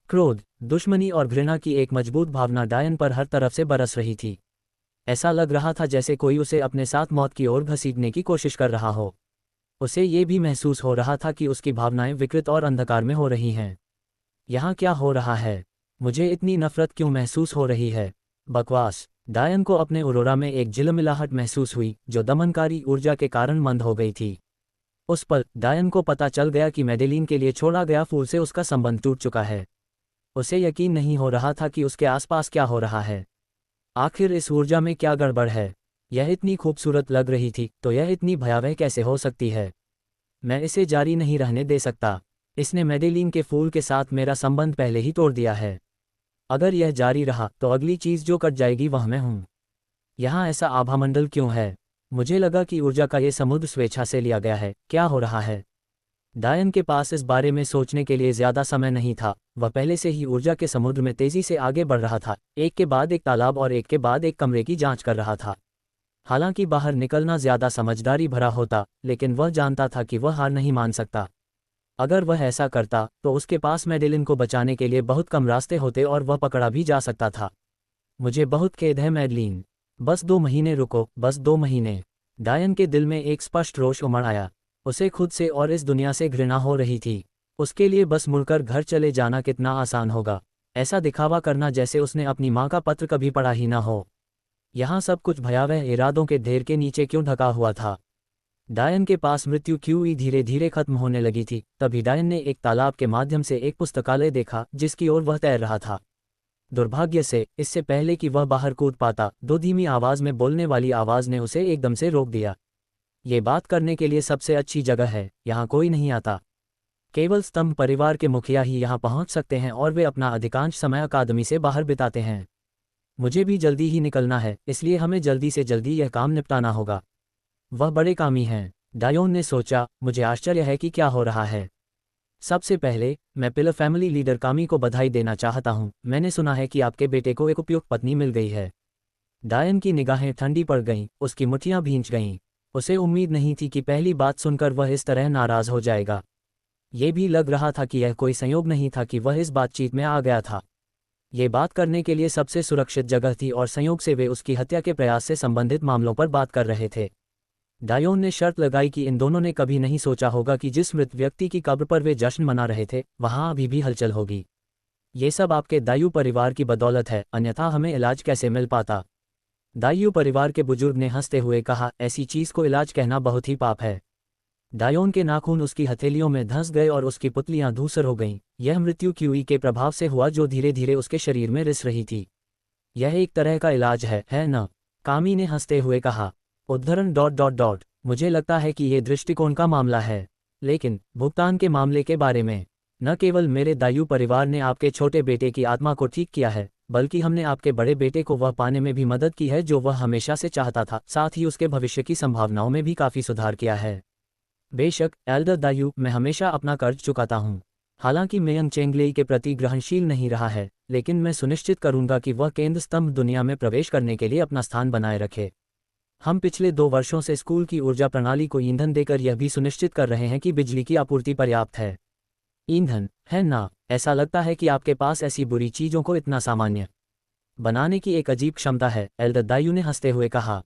क्रोध, दुश्मनी और घृणा की एक मजबूत भावना डायन पर हर तरफ से बरस रही थी। ऐसा लग रहा था जैसे कोई उसे अपने साथ मौत की ओर घसीटने की कोशिश कर रहा हो। उसे ये भी महसूस हो रहा था कि उसकी भावनाएं विकृत और अंधकार में हो रही हैं। यहाँ क्या हो रहा है? मुझे इतनी नफरत क्यों महसूस हो रही है? बकवास। डायन को अपने उरोरा में एक झिलमिलाहट महसूस हुई जो दमनकारी ऊर्जा के कारण मंद हो गई थी। उस पल डायन को पता चल गया कि मैडेलीन के लिए छोड़ा गया फूल से उसका संबंध टूट चुका है। उसे यकीन नहीं हो रहा था कि उसके आसपास क्या हो रहा है। आखिर इस ऊर्जा में क्या गड़बड़ है? यह इतनी खूबसूरत लग रही थी, तो यह इतनी भयावह कैसे हो सकती है? मैं इसे जारी नहीं रहने दे सकता। इसने मैडेलीन के फूल के साथ मेरा संबंध पहले ही तोड़ दिया है। अगर यह जारी रहा तो अगली चीज़ जो कट जाएगी वह मैं हूँ। यहाँ ऐसा आभामंडल क्यों है? मुझे लगा कि ऊर्जा का ये समुद्र स्वेच्छा से लिया गया है। क्या हो रहा है? डायन के पास इस बारे में सोचने के लिए ज़्यादा समय नहीं था। वह पहले से ही ऊर्जा के समुद्र में तेज़ी से आगे बढ़ रहा था, एक के बाद एक तालाब और एक के बाद एक कमरे की जांच कर रहा था। हालांकि बाहर निकलना ज़्यादा समझदारी भरा होता, लेकिन वह जानता था कि वह हार नहीं मान सकता। अगर वह ऐसा करता तो उसके पास मैडेलिन को बचाने के लिए बहुत कम रास्ते होते और वह पकड़ा भी जा सकता था। मुझे बहुत खेद है मैडेलिन। बस 2 महीने रुको, बस 2 महीने। डायन के दिल में एक स्पष्ट रोष उमड़ आया। उसे खुद से और इस दुनिया से घृणा हो रही थी। उसके लिए बस मुड़कर घर चले जाना कितना आसान होगा, ऐसा दिखावा करना जैसे उसने अपनी माँ का पत्र कभी पढ़ा ही ना हो। यहाँ सब कुछ भयावह इरादों के ढेर के नीचे क्यों ढका हुआ था? डायन के पास मृत्यु क्यों ही धीरे धीरे खत्म होने लगी थी। तभी डायन ने एक तालाब के माध्यम से एक पुस्तकालय देखा जिसकी ओर वह तैर रहा था। दुर्भाग्य से इससे पहले कि वह बाहर कूद पाता, दो धीमी आवाज में बोलने वाली आवाज ने उसे एकदम से रोक दिया। ये बात करने के लिए सबसे अच्छी जगह है, यहाँ कोई नहीं आता। केवल स्तंभ परिवार के मुखिया ही यहाँ पहुँच सकते हैं और वे अपना अधिकांश समय अकादमी से बाहर बिताते हैं। मुझे भी जल्दी ही निकलना है, इसलिए हमें जल्दी से जल्दी यह काम निपटाना होगा। वह बड़े कामी हैं, डायोन ने सोचा। मुझे आश्चर्य है कि क्या हो रहा है। सबसे पहले मैं पिलर फैमिली लीडर कामी को बधाई देना चाहता हूँ। मैंने सुना है कि आपके बेटे को एक उपयुक्त पत्नी मिल गई है। डायन की निगाहें ठंडी पड़ गईं, उसकी मुट्ठियां भींच गईं। उसे उम्मीद नहीं थी कि पहली बात सुनकर वह इस तरह नाराज हो जाएगा। ये भी लग रहा था कि यह कोई संयोग नहीं था कि वह इस बातचीत में आ गया था। ये बात करने के लिए सबसे सुरक्षित जगह थी और संयोग से वे उसकी हत्या के प्रयास से संबंधित मामलों पर बात कर रहे थे। डायोन ने शर्त लगाई कि इन दोनों ने कभी नहीं सोचा होगा कि जिस मृत व्यक्ति की कब्र पर वे जश्न मना रहे थे वहां अभी भी हलचल होगी। ये सब आपके दायु परिवार की बदौलत है, अन्यथा हमें इलाज कैसे मिल पाता? दायु परिवार के बुजुर्ग ने हंसते हुए कहा, ऐसी चीज को इलाज कहना बहुत ही पाप है। डायोन के नाखून उसकी हथेलियों में धंस गए और उसकी पुतलियां धूसर हो गईं। यह मृत्यु क्यूई के प्रभाव से हुआ जो धीरे धीरे उसके शरीर में रिस रही थी। यह एक तरह का इलाज है न? कामी ने हंसते हुए कहा। उद्धरण ... मुझे लगता है कि ये दृष्टिकोण का मामला है, लेकिन भुगतान के मामले के बारे में। न केवल मेरे दायु परिवार ने आपके छोटे बेटे की आत्मा को ठीक किया है, बल्कि हमने आपके बड़े बेटे को वह पाने में भी मदद की है जो वह हमेशा से चाहता था। साथ ही उसके भविष्य की संभावनाओं में भी काफ़ी सुधार किया है। बेशक एल्डर दायु, मैं हमेशा अपना कर्ज चुकाता हूँ। हालांकि मेयंग चेंगलेई के प्रति ग्रहणशील नहीं रहा है, लेकिन मैं सुनिश्चित करूंगा कि वह केंद्र स्तंभ दुनिया में प्रवेश करने के लिए अपना स्थान बनाए रखे। हम पिछले 2 वर्षों से स्कूल की ऊर्जा प्रणाली को ईंधन देकर यह भी सुनिश्चित कर रहे हैं कि बिजली की आपूर्ति पर्याप्त है। ईंधन, है ना? ऐसा लगता है कि आपके पास ऐसी बुरी चीज़ों को इतना सामान्य बनाने की एक अजीब क्षमता है, एल्डर दायु ने हंसते हुए कहा।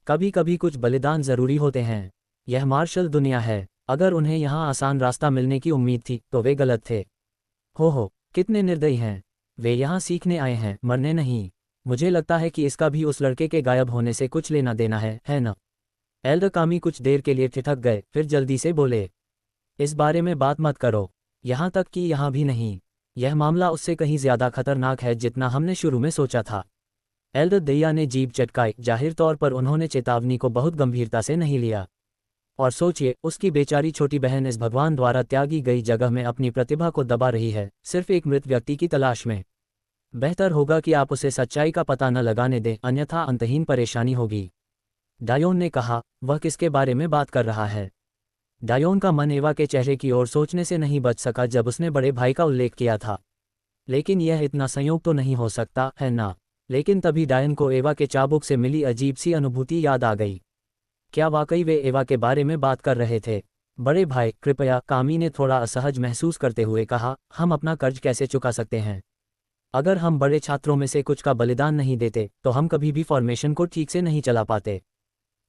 कभी कभी कुछ बलिदान जरूरी होते हैं। यह मार्शल दुनिया है। अगर उन्हें यहाँ आसान रास्ता मिलने की उम्मीद थी तो वे गलत थे। हो, कितने निर्दयी हैं। वे यहाँ सीखने आए हैं, मरने नहीं। मुझे लगता है कि इसका भी उस लड़के के गायब होने से कुछ लेना देना है न? एल्डर कामी कुछ देर के लिए ठिठक गए, फिर जल्दी से बोले, इस बारे में बात मत करो, यहाँ तक कि यहाँ भी नहीं। यह मामला उससे कहीं ज्यादा खतरनाक है जितना हमने शुरू में सोचा था। एल्डर दैया ने जीभ चटकाई। जाहिर तौर पर उन्होंने चेतावनी को बहुत गंभीरता से नहीं लिया। और सोचिए, उसकी बेचारी छोटी बहन इस भगवान द्वारा त्यागी गई जगह में अपनी प्रतिभा को दबा रही है, सिर्फ एक मृत व्यक्ति की तलाश में। बेहतर होगा कि आप उसे सच्चाई का पता न लगाने दें, अन्यथा अंतहीन परेशानी होगी। डायोन ने कहा। वह किसके बारे में बात कर रहा है? डायोन का मन एवा के चेहरे की ओर सोचने से नहीं बच सका जब उसने बड़े भाई का उल्लेख किया था। लेकिन यह इतना संयोग तो नहीं हो सकता, है ना? लेकिन तभी डायन को एवा के चाबुक से मिली अजीब सी अनुभूति याद आ गई। क्या वाकई वे एवा के बारे में बात कर रहे थे? बड़े भाई, कृपया, कामी ने थोड़ा असहज महसूस करते हुए कहा। हम अपना कर्ज कैसे चुका सकते हैं? अगर हम बड़े छात्रों में से कुछ का बलिदान नहीं देते तो हम कभी भी फॉर्मेशन को ठीक से नहीं चला पाते।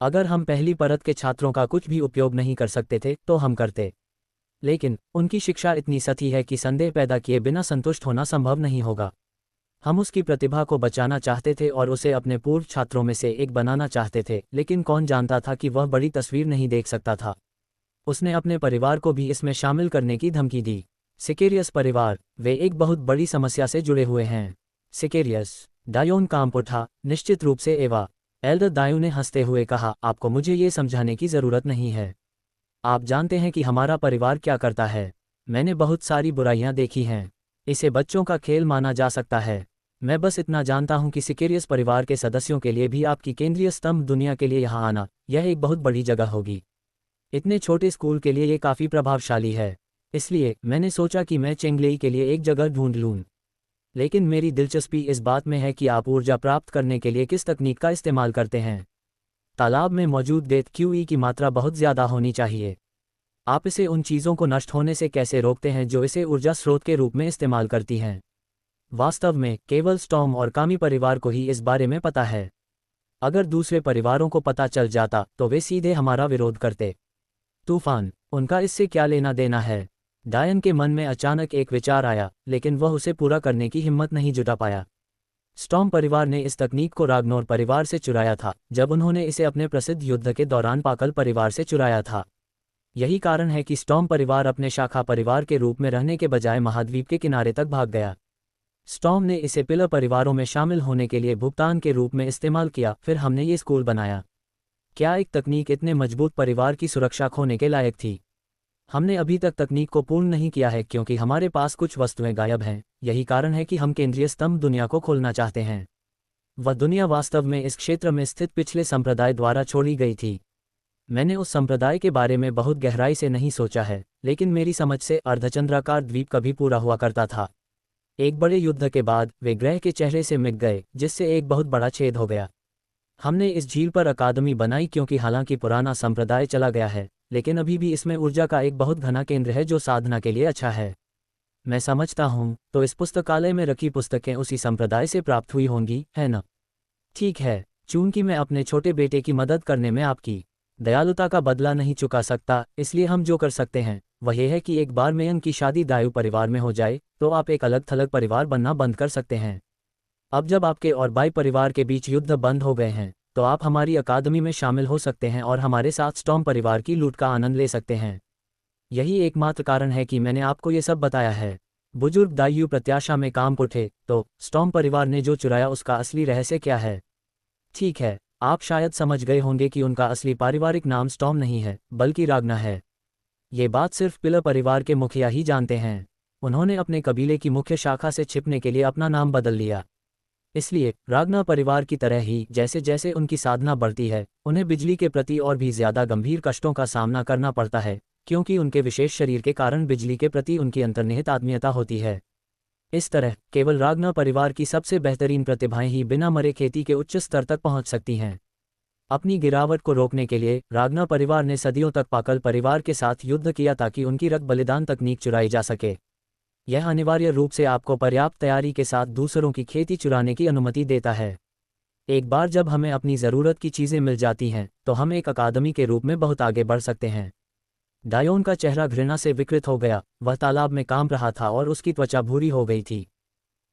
अगर हम पहली परत के छात्रों का कुछ भी उपयोग नहीं कर सकते थे तो हम करते। लेकिन उनकी शिक्षा इतनी सती है कि संदेह पैदा किए बिना संतुष्ट होना संभव नहीं होगा। हम उसकी प्रतिभा को बचाना चाहते थे और उसे अपने पूर्व छात्रों में से एक बनाना चाहते थे, लेकिन कौन जानता था कि वह बड़ी तस्वीर नहीं देख सकता था। उसने अपने परिवार को भी इसमें शामिल करने की धमकी दी। सिकेरियस परिवार, वे एक बहुत बड़ी समस्या से जुड़े हुए हैं। सिकेरियस, डायोन कांप उठा। निश्चित रूप से एवा। एल्डर दायु ने हंसते हुए कहा, आपको मुझे ये समझाने की ज़रूरत नहीं है। आप जानते हैं कि हमारा परिवार क्या करता है। मैंने बहुत सारी बुराइयां देखी हैं। इसे बच्चों का खेल माना जा सकता है। मैं बस इतना जानता हूं कि सिकेरियस परिवार के सदस्यों के लिए भी आपकी केंद्रीय स्तंभ दुनिया के लिए यहाँ आना, यह एक बहुत बड़ी जगह होगी। इतने छोटे स्कूल के लिए ये काफ़ी प्रभावशाली है। इसलिए मैंने सोचा कि मैं चेंगलेई के लिए एक जगह ढूंढ लूँ। लेकिन मेरी दिलचस्पी इस बात में है कि आप ऊर्जा प्राप्त करने के लिए किस तकनीक का इस्तेमाल करते हैं। तालाब में मौजूद डेथ क्यूई की मात्रा बहुत ज़्यादा होनी चाहिए। आप इसे उन चीज़ों को नष्ट होने से कैसे रोकते हैं जो इसे ऊर्जा स्रोत के रूप में इस्तेमाल करती हैं? वास्तव में केवल स्टॉर्म और कामी परिवार को ही इस बारे में पता है। अगर दूसरे परिवारों को पता चल जाता तो वे सीधे हमारा विरोध करते। तूफान, उनका इससे क्या लेना देना है? डायन के मन में अचानक एक विचार आया, लेकिन वह उसे पूरा करने की हिम्मत नहीं जुटा पाया। स्टॉर्म परिवार ने इस तकनीक को राग्नोर परिवार से चुराया था, जब उन्होंने इसे अपने प्रसिद्ध युद्ध के दौरान पाकल परिवार से चुराया था। यही कारण है कि स्टॉर्म परिवार अपने शाखा परिवार के रूप में रहने के बजाय महाद्वीप के किनारे तक भाग गया। स्टॉर्म ने इसे पिलर परिवारों में शामिल होने के लिए भुगतान के रूप में इस्तेमाल किया, फिर हमने ये स्कूल बनाया। क्या एक तकनीक इतने मजबूत परिवार की सुरक्षा खोने के लायक थी? हमने अभी तक तकनीक को पूर्ण नहीं किया है क्योंकि हमारे पास कुछ वस्तुएं गायब हैं। यही कारण है कि हम केंद्रीय स्तंभ दुनिया को खोलना चाहते हैं। वह दुनिया वास्तव में इस क्षेत्र में स्थित पिछले संप्रदाय द्वारा छोड़ी गई थी। मैंने उस संप्रदाय के बारे में बहुत गहराई से नहीं सोचा है, लेकिन मेरी समझ से अर्धचंद्राकार द्वीप कभी पूरा हुआ करता था। एक बड़े युद्ध के बाद वे ग्रह के चेहरे से मिट गए, जिससे एक बहुत बड़ा छेद हो गया। हमने इस झील पर अकादमी बनाई क्योंकि हालांकि पुराना संप्रदाय चला गया है, लेकिन अभी भी इसमें ऊर्जा का एक बहुत घना केंद्र है जो साधना के लिए अच्छा है। मैं समझता हूँ, तो इस पुस्तकालय में रखी पुस्तकें उसी संप्रदाय से प्राप्त हुई होंगी, है ना? ठीक है, चूंकि मैं अपने छोटे बेटे की मदद करने में आपकी दयालुता का बदला नहीं चुका सकता, इसलिए हम जो कर सकते हैं वह यह है कि एक बार मेयन की शादी दायु परिवार में हो जाए तो आप एक अलग थलग परिवार बनना बंद कर सकते हैं। अब जब आपके और बाई परिवार के बीच युद्ध बंद हो गए हैं, तो आप हमारी अकादमी में शामिल हो सकते हैं और हमारे साथ स्टॉर्म परिवार की लूट का आनंद ले सकते हैं। यही एकमात्र कारण है कि मैंने आपको ये सब बताया है। बुजुर्ग दाइयू प्रत्याशा में काम उठे, तो स्टॉर्म परिवार ने जो चुराया उसका असली रहस्य क्या है? ठीक है, आप शायद समझ गए होंगे कि उनका असली पारिवारिक नाम स्टॉर्म नहीं है, बल्कि राग्ना है। ये बात सिर्फ पिलर परिवार के मुखिया ही जानते हैं। उन्होंने अपने कबीले की मुख्य शाखा से छिपने के लिए अपना नाम बदल लिया। इसलिए राग्ना परिवार की तरह ही जैसे जैसे उनकी साधना बढ़ती है, उन्हें बिजली के प्रति और भी ज्यादा गंभीर कष्टों का सामना करना पड़ता है, क्योंकि उनके विशेष शरीर के कारण बिजली के प्रति उनकी अंतर्निहित आत्मीयता होती है। इस तरह केवल राग्ना परिवार की सबसे बेहतरीन प्रतिभाएं ही बिना मरे खेती के उच्च स्तर तक पहुंच सकती हैं। अपनी गिरावट को रोकने के लिए राग्ना परिवार ने सदियों तक पाकल परिवार के साथ युद्ध किया ताकि उनकी रक्त बलिदान तकनीक चुराई जा सके। यह अनिवार्य रूप से आपको पर्याप्त तैयारी के साथ दूसरों की खेती चुराने की अनुमति देता है। एक बार जब हमें अपनी ज़रूरत की चीज़ें मिल जाती हैं, तो हम एक अकादमी के रूप में बहुत आगे बढ़ सकते हैं। डायोन का चेहरा घृणा से विकृत हो गया। वह तालाब में काम रहा था और उसकी त्वचा भूरी हो गई थी।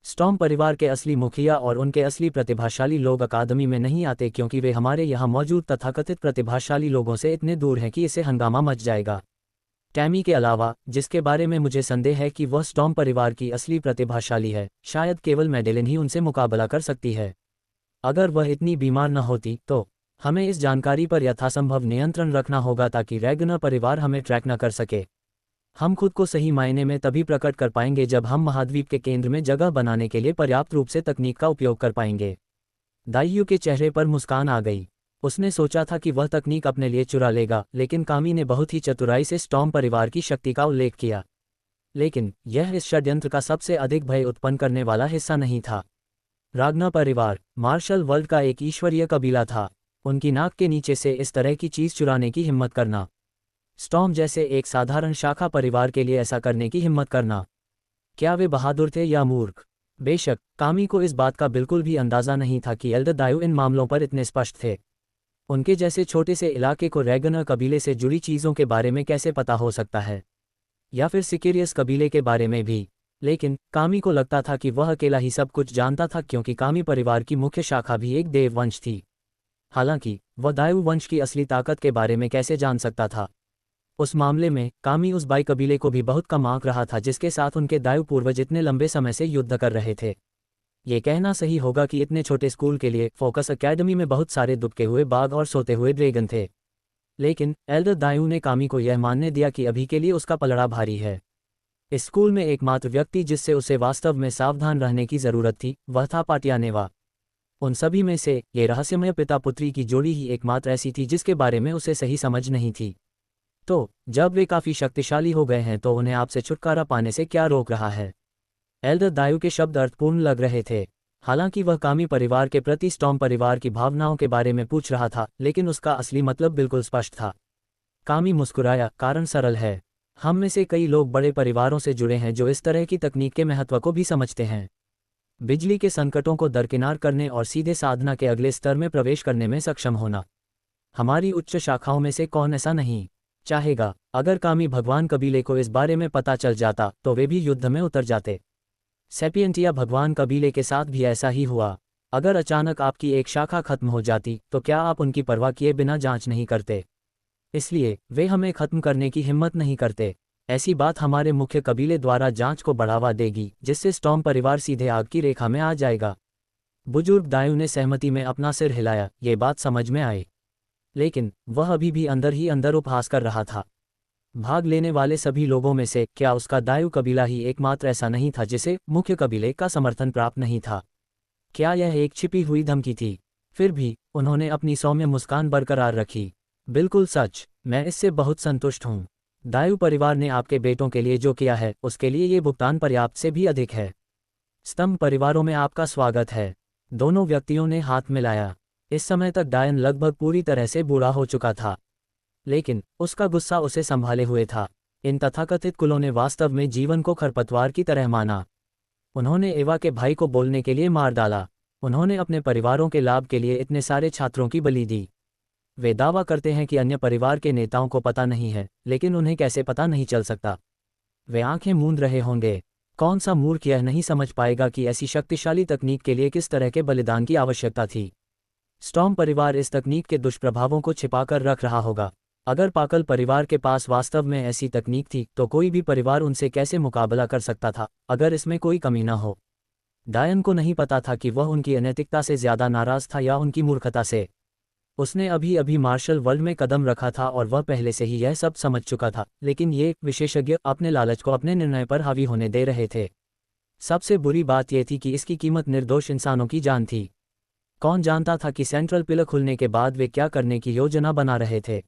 स्टॉर्म परिवार के असली मुखिया और उनके असली प्रतिभाशाली लोग अकादमी में नहीं आते क्योंकि वे हमारे यहाँ मौजूद तथाकथित प्रतिभाशाली लोगों से इतने दूर हैं कि इसे हंगामा मच जाएगा। टैमी के अलावा, जिसके बारे में मुझे संदेह है कि वह स्टॉर्म परिवार की असली प्रतिभाशाली है, शायद केवल मैडेलिन ही उनसे मुकाबला कर सकती है। अगर वह इतनी बीमार न होती, तो हमें इस जानकारी पर यथासंभव नियंत्रण रखना होगा ताकि रैगनर परिवार हमें ट्रैक न कर सके। हम खुद को सही मायने में तभी प्रकट कर पाएंगे जब हम महाद्वीप के केंद्र में जगह बनाने के लिए पर्याप्त रूप से तकनीक का उपयोग कर पाएंगे। दाइयू के चेहरे पर मुस्कान आ गई। उसने सोचा था कि वह तकनीक अपने लिए चुरा लेगा, लेकिन कामी ने बहुत ही चतुराई से स्टॉर्म परिवार की शक्ति का उल्लेख किया। लेकिन यह इस षड्यंत्र का सबसे अधिक भय उत्पन्न करने वाला हिस्सा नहीं था। राग्ना परिवार मार्शल वर्ल्ड का एक ईश्वरीय कबीला था। उनकी नाक के नीचे से इस तरह की चीज चुराने की हिम्मत करना, स्टॉर्म जैसे एक साधारण शाखा परिवार के लिए ऐसा करने की हिम्मत करना, क्या वे बहादुर थे या मूर्ख? बेशक कामी को इस बात का बिल्कुल भी अंदाजा नहीं था कि एल्डर दायु इन मामलों पर इतने स्पष्ट थे। उनके जैसे छोटे से इलाके को रैगनर कबीले से जुड़ी चीज़ों के बारे में कैसे पता हो सकता है, या फिर सिकेरियस कबीले के बारे में भी। लेकिन कामी को लगता था कि वह अकेला ही सब कुछ जानता था क्योंकि कामी परिवार की मुख्य शाखा भी एक देव वंश थी। हालांकि वह दायु वंश की असली ताकत के बारे में कैसे जान सकता था? उस मामले में कामी उस बाई कबीले को भी बहुत कम आंक रहा था जिसके साथ उनके दायु पूर्वज इतने लंबे समय से युद्ध कर रहे थे। ये कहना सही होगा कि इतने छोटे स्कूल के लिए फोकस एकेडमी में बहुत सारे दुबके हुए बाघ और सोते हुए ड्रैगन थे। लेकिन एल्डर दायू ने कामी को यह मानने दिया कि अभी के लिए उसका पलड़ा भारी है। इस स्कूल में एकमात्र व्यक्ति जिससे उसे वास्तव में सावधान रहने की जरूरत थी वह था पाटियानेवा। उन सभी में से ये रहस्यमय पिता पुत्री की जोड़ी ही एकमात्र ऐसी थी जिसके बारे में उसे सही समझ नहीं थी। तो जब वे काफ़ी शक्तिशाली हो गए हैं तो उन्हें आपसे छुटकारा पाने से क्या रोक रहा है? एल्डर दायू के शब्द अर्थपूर्ण लग रहे थे। हालांकि वह कामी परिवार के प्रति स्टॉर्म परिवार की भावनाओं के बारे में पूछ रहा था, लेकिन उसका असली मतलब बिल्कुल स्पष्ट था। कामी मुस्कुराया, कारण सरल है। हम में से कई लोग बड़े परिवारों से जुड़े हैं जो इस तरह की तकनीक के महत्व को भी समझते हैं। बिजली के संकटों को दरकिनार करने और सीधे साधना के अगले स्तर में प्रवेश करने में सक्षम होना। हमारी उच्च शाखाओं में से कौन ऐसा नहीं चाहेगा। अगर कामी भगवान कबीले को इस बारे में पता चल जाता तो वे भी युद्ध में उतर जाते। सेपियंटिया भगवान कबीले के साथ भी ऐसा ही हुआ। अगर अचानक आपकी एक शाखा खत्म हो जाती तो क्या आप उनकी परवाह किए बिना जांच नहीं करते? इसलिए वे हमें खत्म करने की हिम्मत नहीं करते। ऐसी बात हमारे मुख्य कबीले द्वारा जांच को बढ़ावा देगी, जिससे स्टॉर्म परिवार सीधे आग की रेखा में आ जाएगा। बुजुर्ग दायू ने सहमति में अपना सिर हिलाया, ये बात समझ में आई। लेकिन वह अभी भी अंदर ही अंदर उपहास कर रहा था। भाग लेने वाले सभी लोगों में से क्या उसका दायू कबीला ही एकमात्र ऐसा नहीं था जिसे मुख्य कबीले का समर्थन प्राप्त नहीं था? क्या यह एक छिपी हुई धमकी थी? फिर भी उन्होंने अपनी सौम्य मुस्कान बरकरार रखी। बिल्कुल सच, मैं इससे बहुत संतुष्ट हूँ। दायू परिवार ने आपके बेटों के लिए जो किया है उसके लिए ये भुगतान पर्याप्त से भी अधिक है। स्तंभ परिवारों में आपका स्वागत है। दोनों व्यक्तियों ने हाथ मिलाया। इस समय तक डायन लगभग पूरी तरह से बूढ़ा हो चुका था, लेकिन उसका गुस्सा उसे संभाले हुए था। इन तथाकथित कुलों ने वास्तव में जीवन को खरपतवार की तरह माना। उन्होंने एवा के भाई को बोलने के लिए मार डाला। उन्होंने अपने परिवारों के लाभ के लिए इतने सारे छात्रों की बलि दी। वे दावा करते हैं कि अन्य परिवार के नेताओं को पता नहीं है, लेकिन उन्हें कैसे पता नहीं चल सकता? वे आंखें मूंद रहे होंगे। कौन सा मूर्ख यह नहीं समझ पाएगा कि ऐसी शक्तिशाली तकनीक के लिए किस तरह के बलिदान की आवश्यकता थी? स्टॉर्म परिवार इस तकनीक के दुष्प्रभावों को छिपाकर रख रहा होगा। अगर पाकल परिवार के पास वास्तव में ऐसी तकनीक थी तो कोई भी परिवार उनसे कैसे मुकाबला कर सकता था, अगर इसमें कोई कमी न हो? डायन को नहीं पता था कि वह उनकी अनैतिकता से ज्यादा नाराज था या उनकी मूर्खता से। उसने अभी अभी मार्शल वर्ल्ड में कदम रखा था और वह पहले से ही यह सब समझ चुका था, लेकिन ये विशेषज्ञ अपने लालच को अपने निर्णय पर हावी होने दे रहे थे। सबसे बुरी बात यह थी कि इसकी कीमत निर्दोष इंसानों की जान थी। कौन जानता था कि सेंट्रल पिलर खुलने के बाद वे क्या करने की योजना बना रहे थे?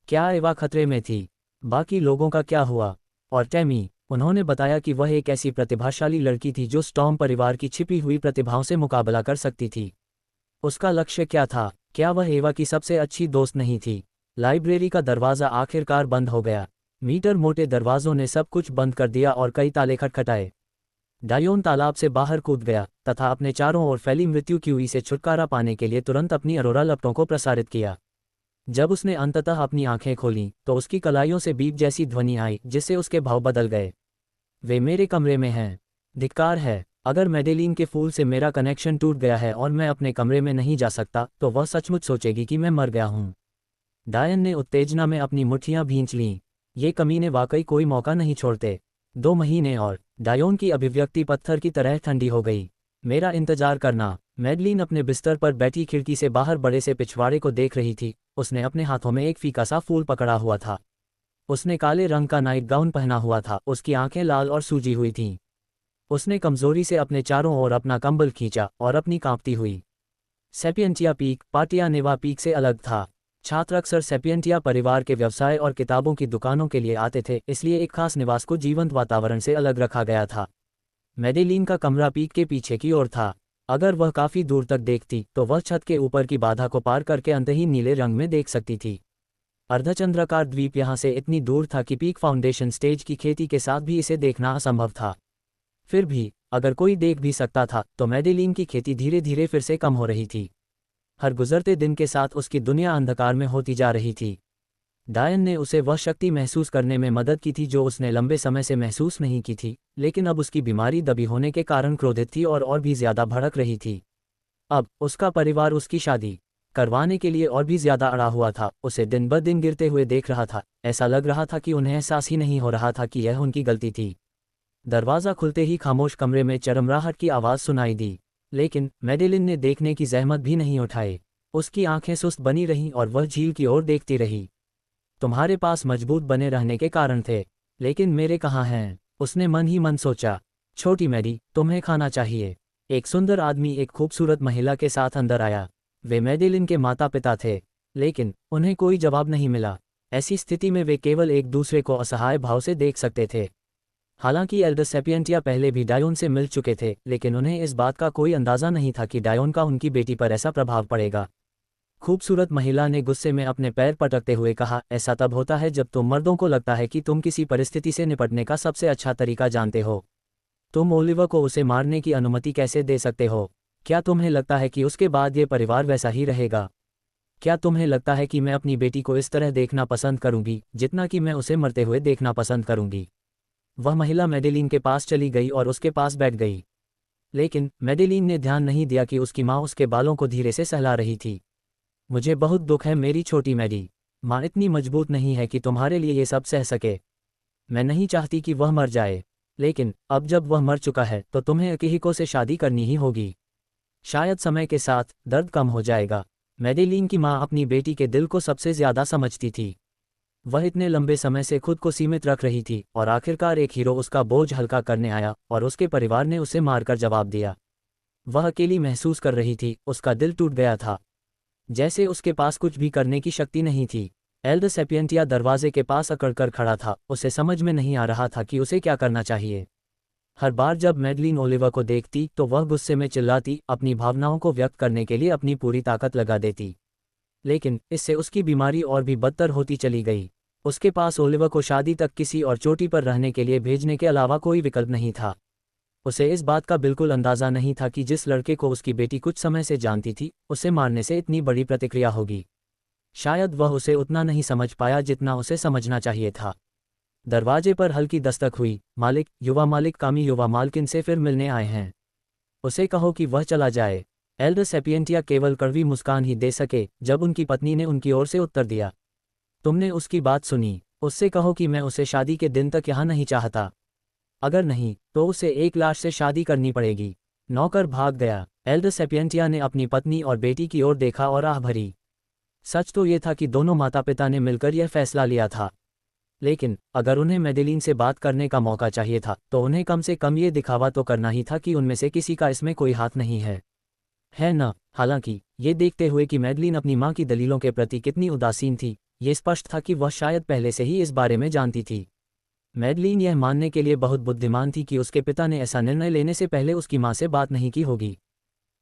क्या एवा खतरे में थी? बाकी लोगों का क्या हुआ? और टैमी, उन्होंने बताया कि वह एक ऐसी प्रतिभाशाली लड़की थी जो स्टॉर्म परिवार की छिपी हुई प्रतिभाओं से मुकाबला कर सकती थी। उसका लक्ष्य क्या था? क्या वह एवा की सबसे अच्छी दोस्त नहीं थी? लाइब्रेरी का दरवाज़ा आखिरकार बंद हो गया। मीटर मोटे दरवाज़ों ने सब कुछ बंद कर दिया और कई ताले खटखटाए। डायोन तालाब से बाहर कूद गया तथा अपने चारों ओर फैली मृत्यु की उई से छुटकारा पाने के लिए तुरंत अपनी अरोरा लपटों को प्रसारित किया। जब उसने अंततः अपनी आंखें खोलीं तो उसकी कलाइयों से बीप जैसी ध्वनि आई, जिससे उसके भाव बदल गए। वे मेरे कमरे में हैं। धिक्कार है। अगर मेडेलिन के फूल से मेरा कनेक्शन टूट गया है और मैं अपने कमरे में नहीं जा सकता तो वह सचमुच सोचेगी कि मैं मर गया हूँ। डायन ने उत्तेजना में अपनी मुट्ठियां भींच लीं। ये कमीने वाकई कोई मौका नहीं छोड़ते। 2 महीने और। डायोन की अभिव्यक्ति पत्थर की तरह ठंडी हो गई। मेरा इंतजार करना। मेडलिन अपने बिस्तर पर बैठी खिड़की से बाहर बड़े से पिछवाड़े को देख रही थी। उसने अपने हाथों में एक फीका सा फूल पकड़ा हुआ था। उसने काले रंग का नाइट गाउन पहना हुआ था। उसकी आंखें लाल और सूजी हुई थीं। उसने कमजोरी से अपने चारों ओर अपना कंबल खींचा और अपनी कांपती हुई। सेपियंटिया पीक पाटिया नेवा पीक से अलग था। छात्र अक्सर सेपियंटिया परिवार के व्यवसाय और किताबों की दुकानों के लिए आते थे, इसलिए एक खास निवास को जीवंत वातावरण से अलग रखा गया था। मेडेलिन का कमरा पीक के पीछे की ओर था। अगर वह काफी दूर तक देखती तो वह छत के ऊपर की बाधा को पार करके अंतहीन नीले रंग में देख सकती थी। अर्धचंद्राकार द्वीप यहाँ से इतनी दूर था कि पीक फाउंडेशन स्टेज की खेती के साथ भी इसे देखना असंभव था। फिर भी अगर कोई देख भी सकता था तो मेडेलिन की खेती धीरे धीरे फिर से कम हो रही थी। हर गुजरते दिन के साथ उसकी दुनिया अंधकार में होती जा रही थी। डायन ने उसे वह शक्ति महसूस करने में मदद की थी जो उसने लंबे समय से महसूस नहीं की थी, लेकिन अब उसकी बीमारी दबी होने के कारण क्रोधित थी और भी ज्यादा भड़क रही थी। अब उसका परिवार उसकी शादी करवाने के लिए और भी ज्यादा अड़ा हुआ था। उसे दिन ब दिन गिरते हुए देख रहा था। ऐसा लग रहा था कि उन्हें एहसास ही नहीं हो रहा था कि यह उनकी गलती थी। दरवाज़ा खुलते ही खामोश कमरे में चरमराहट की आवाज़ सुनाई दी, लेकिन मेडेलिन ने देखने की जहमत भी नहीं उठाई। उसकी आंखें सुस्त बनी रहीं और वह झील की ओर देखती रही। तुम्हारे पास मजबूत बने रहने के कारण थे, लेकिन मेरे कहाँ हैं? उसने मन ही मन सोचा। छोटी मैडी, तुम्हें खाना चाहिए। एक सुंदर आदमी एक खूबसूरत महिला के साथ अंदर आया। वे मेडेलिन के माता पिता थे, लेकिन उन्हें कोई जवाब नहीं मिला। ऐसी स्थिति में वे केवल एक दूसरे को असहाय भाव से देख सकते थे। हालांकि एल्डर सेपियंटिया पहले भी डायोन से मिल चुके थे, लेकिन उन्हें इस बात का कोई अंदाज़ा नहीं था कि डायोन का उनकी बेटी पर ऐसा प्रभाव पड़ेगा। खूबसूरत महिला ने गुस्से में अपने पैर पटकते हुए कहा, ऐसा तब होता है जब तुम मर्दों को लगता है कि तुम किसी परिस्थिति से निपटने का सबसे अच्छा तरीका जानते हो। तुम ओलिवर को उसे मारने की अनुमति कैसे दे सकते हो? क्या तुम्हें लगता है कि उसके बाद ये परिवार वैसा ही रहेगा? क्या तुम्हें लगता है कि मैं अपनी बेटी को इस तरह देखना पसंद करूंगी जितना कि मैं उसे मरते हुए देखना पसंद करूंगी? वह महिला मेडेलिन के पास चली गई और उसके पास बैठ गई। लेकिन मेडेलिन ने ध्यान नहीं दिया कि उसकी माँ उसके बालों को धीरे से सहला रही थी। मुझे बहुत दुख है मेरी छोटी मैडी। माँ इतनी मजबूत नहीं है कि तुम्हारे लिए ये सब सह सके। मैं नहीं चाहती कि वह मर जाए, लेकिन अब जब वह मर चुका है तो तुम्हें अकिहिको से शादी करनी ही होगी। शायद समय के साथ दर्द कम हो जाएगा। मेडेलिन की माँ अपनी बेटी के दिल को सबसे ज्यादा समझती थी। वह इतने लंबे समय से खुद को सीमित रख रही थी और आखिरकार एक हीरो उसका बोझ हल्का करने आया और उसके परिवार ने उसे मारकर जवाब दिया। वह अकेली महसूस कर रही थी, उसका दिल टूट गया था, जैसे उसके पास कुछ भी करने की शक्ति नहीं थी। एल्डर सेपियंटिया दरवाजे के पास अकड़कर खड़ा था, उसे समझ में नहीं आ रहा था कि उसे क्या करना चाहिए। हर बार जब मैडलिन ओलिवर को देखती तो वह गुस्से में चिल्लाती, अपनी भावनाओं को व्यक्त करने के लिए अपनी पूरी ताकत लगा देती। लेकिन इससे उसकी बीमारी और भी बदतर होती चली गई। उसके पास ओलिवर को शादी तक किसी और चोटी पर रहने के लिए भेजने के अलावा कोई विकल्प नहीं था। उसे इस बात का बिल्कुल अंदाजा नहीं था कि जिस लड़के को उसकी बेटी कुछ समय से जानती थी, उसे मारने से इतनी बड़ी प्रतिक्रिया होगी। शायद वह उसे उतना नहीं समझ पाया जितना उसे समझना चाहिए था। दरवाजे पर हल्की दस्तक हुई। मालिक, युवा मालिक कामी युवा मालकिन से फिर मिलने आए हैं। उसे कहो कि वह चला जाए। एल्डर सेपियंटिया केवल कड़वी मुस्कान ही दे सके जब उनकी पत्नी ने उनकी ओर से उत्तर दिया, तुमने उसकी बात सुनी? उससे कहो कि मैं उसे शादी के दिन तक यहाँ नहीं चाहता। अगर नहीं तो उसे एक लाश से शादी करनी पड़ेगी। नौकर भाग गया। एल्डर सेपियंटिया ने अपनी पत्नी और बेटी की ओर देखा और आह भरी। सच तो ये था कि दोनों माता पिता ने मिलकर यह फैसला लिया था। लेकिन अगर उन्हें मेडेलिन से बात करने का मौका चाहिए था तो उन्हें कम से कम ये दिखावा तो करना ही था कि उनमें से किसी का इसमें कोई हाथ नहीं है ना? हालांकि ये देखते हुए कि मेडेलिन अपनी मां की दलीलों के प्रति कितनी उदासीन थी, ये स्पष्ट था कि वह शायद पहले से ही इस बारे में जानती थी। मेडेलिन यह मानने के लिए बहुत बुद्धिमान थी कि उसके पिता ने ऐसा निर्णय लेने से पहले उसकी मां से बात नहीं की होगी।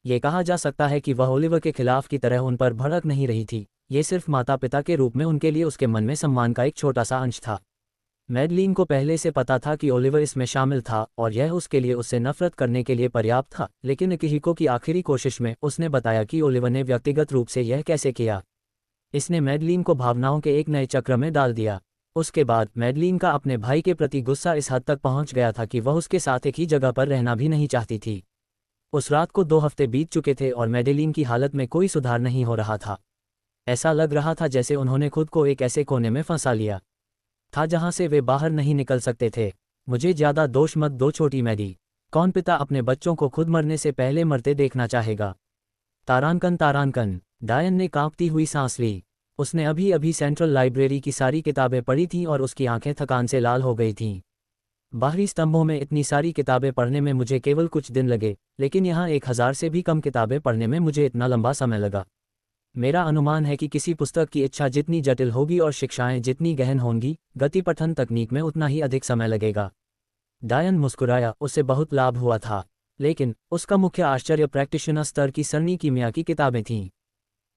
ये कहा जा सकता है कि वह ओलिवर के खिलाफ की तरह उन पर भड़क नहीं रही थी, ये सिर्फ माता पिता के रूप में उनके लिए उसके मन में सम्मान का एक छोटा सा अंश था। मेडेलिन को पहले से पता था कि ओलिवर इसमें शामिल था और यह उसके लिए उससे नफरत करने के लिए पर्याप्त था, लेकिन अकिहिको की आखिरी कोशिश में उसने बताया कि ओलिवर ने व्यक्तिगत रूप से यह कैसे किया। इसने मेडेलिन को भावनाओं के एक नए चक्र में डाल दिया। उसके बाद मेडेलिन का अपने भाई के प्रति गुस्सा इस हद तक पहुंच गया था कि वह उसके साथ एक ही जगह पर रहना भी नहीं चाहती थी। उस रात को 2 हफ्ते बीत चुके थे और मेडेलिन की हालत में कोई सुधार नहीं हो रहा था। ऐसा लग रहा था जैसे उन्होंने खुद को एक ऐसे कोने में फंसा लिया था जहां से वे बाहर नहीं निकल सकते थे। मुझे ज्यादा दोष मत दो छोटी मैडी। कौन पिता अपने बच्चों को खुद मरने से पहले मरते देखना चाहेगा? तारांकन तारांकन। डायन ने कांपती हुई सांस ली। उसने अभी अभी सेंट्रल लाइब्रेरी की सारी किताबें पढ़ी थीं और उसकी आंखें थकान से लाल हो गई थीं। बाहरी स्तंभों में इतनी सारी किताबें पढ़ने में मुझे केवल कुछ दिन लगे, लेकिन यहाँ 1000 से भी कम किताबें पढ़ने में मुझे इतना लंबा समय लगा। मेरा अनुमान है कि किसी पुस्तक की इच्छा जितनी जटिल होगी और शिक्षाएं जितनी गहन होंगी, गति पठन तकनीक में उतना ही अधिक समय लगेगा। डायन मुस्कुराया, उससे बहुत लाभ हुआ था। लेकिन उसका मुख्य आश्चर्य प्रैक्टिशनर स्तर की सरनी कीमिया की किताबें थीं।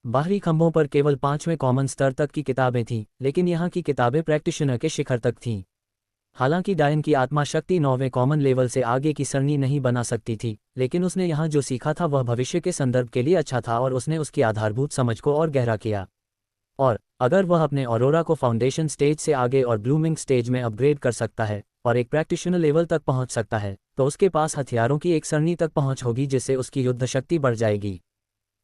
बाहरी खंभों पर केवल 5वें कॉमन स्तर तक की किताबें थीं, लेकिन यहाँ की किताबें प्रैक्टिशनर के शिखर तक थीं। हालांकि डायन की आत्मा शक्ति 9वें कॉमन लेवल से आगे की सरनी नहीं बना सकती थी, लेकिन उसने यहाँ जो सीखा था वह भविष्य के संदर्भ के लिए अच्छा था और उसने उसकी आधारभूत समझ को और गहरा किया। और अगर वह अपने ऑरोरा को फाउंडेशन स्टेज से आगे और ब्लूमिंग स्टेज में अपग्रेड कर सकता है और एक प्रैक्टिशनर लेवल तक पहुंच सकता है, तो उसके पास हथियारों की एक सरणी तक पहुंच होगी जिससे उसकी युद्ध शक्ति बढ़ जाएगी।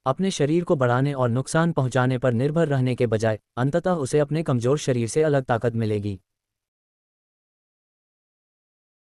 अपने शरीर को बढ़ाने और नुकसान पहुंचाने पर निर्भर रहने के बजाय अंततः उसे अपने कमजोर शरीर से अलग ताकत मिलेगी।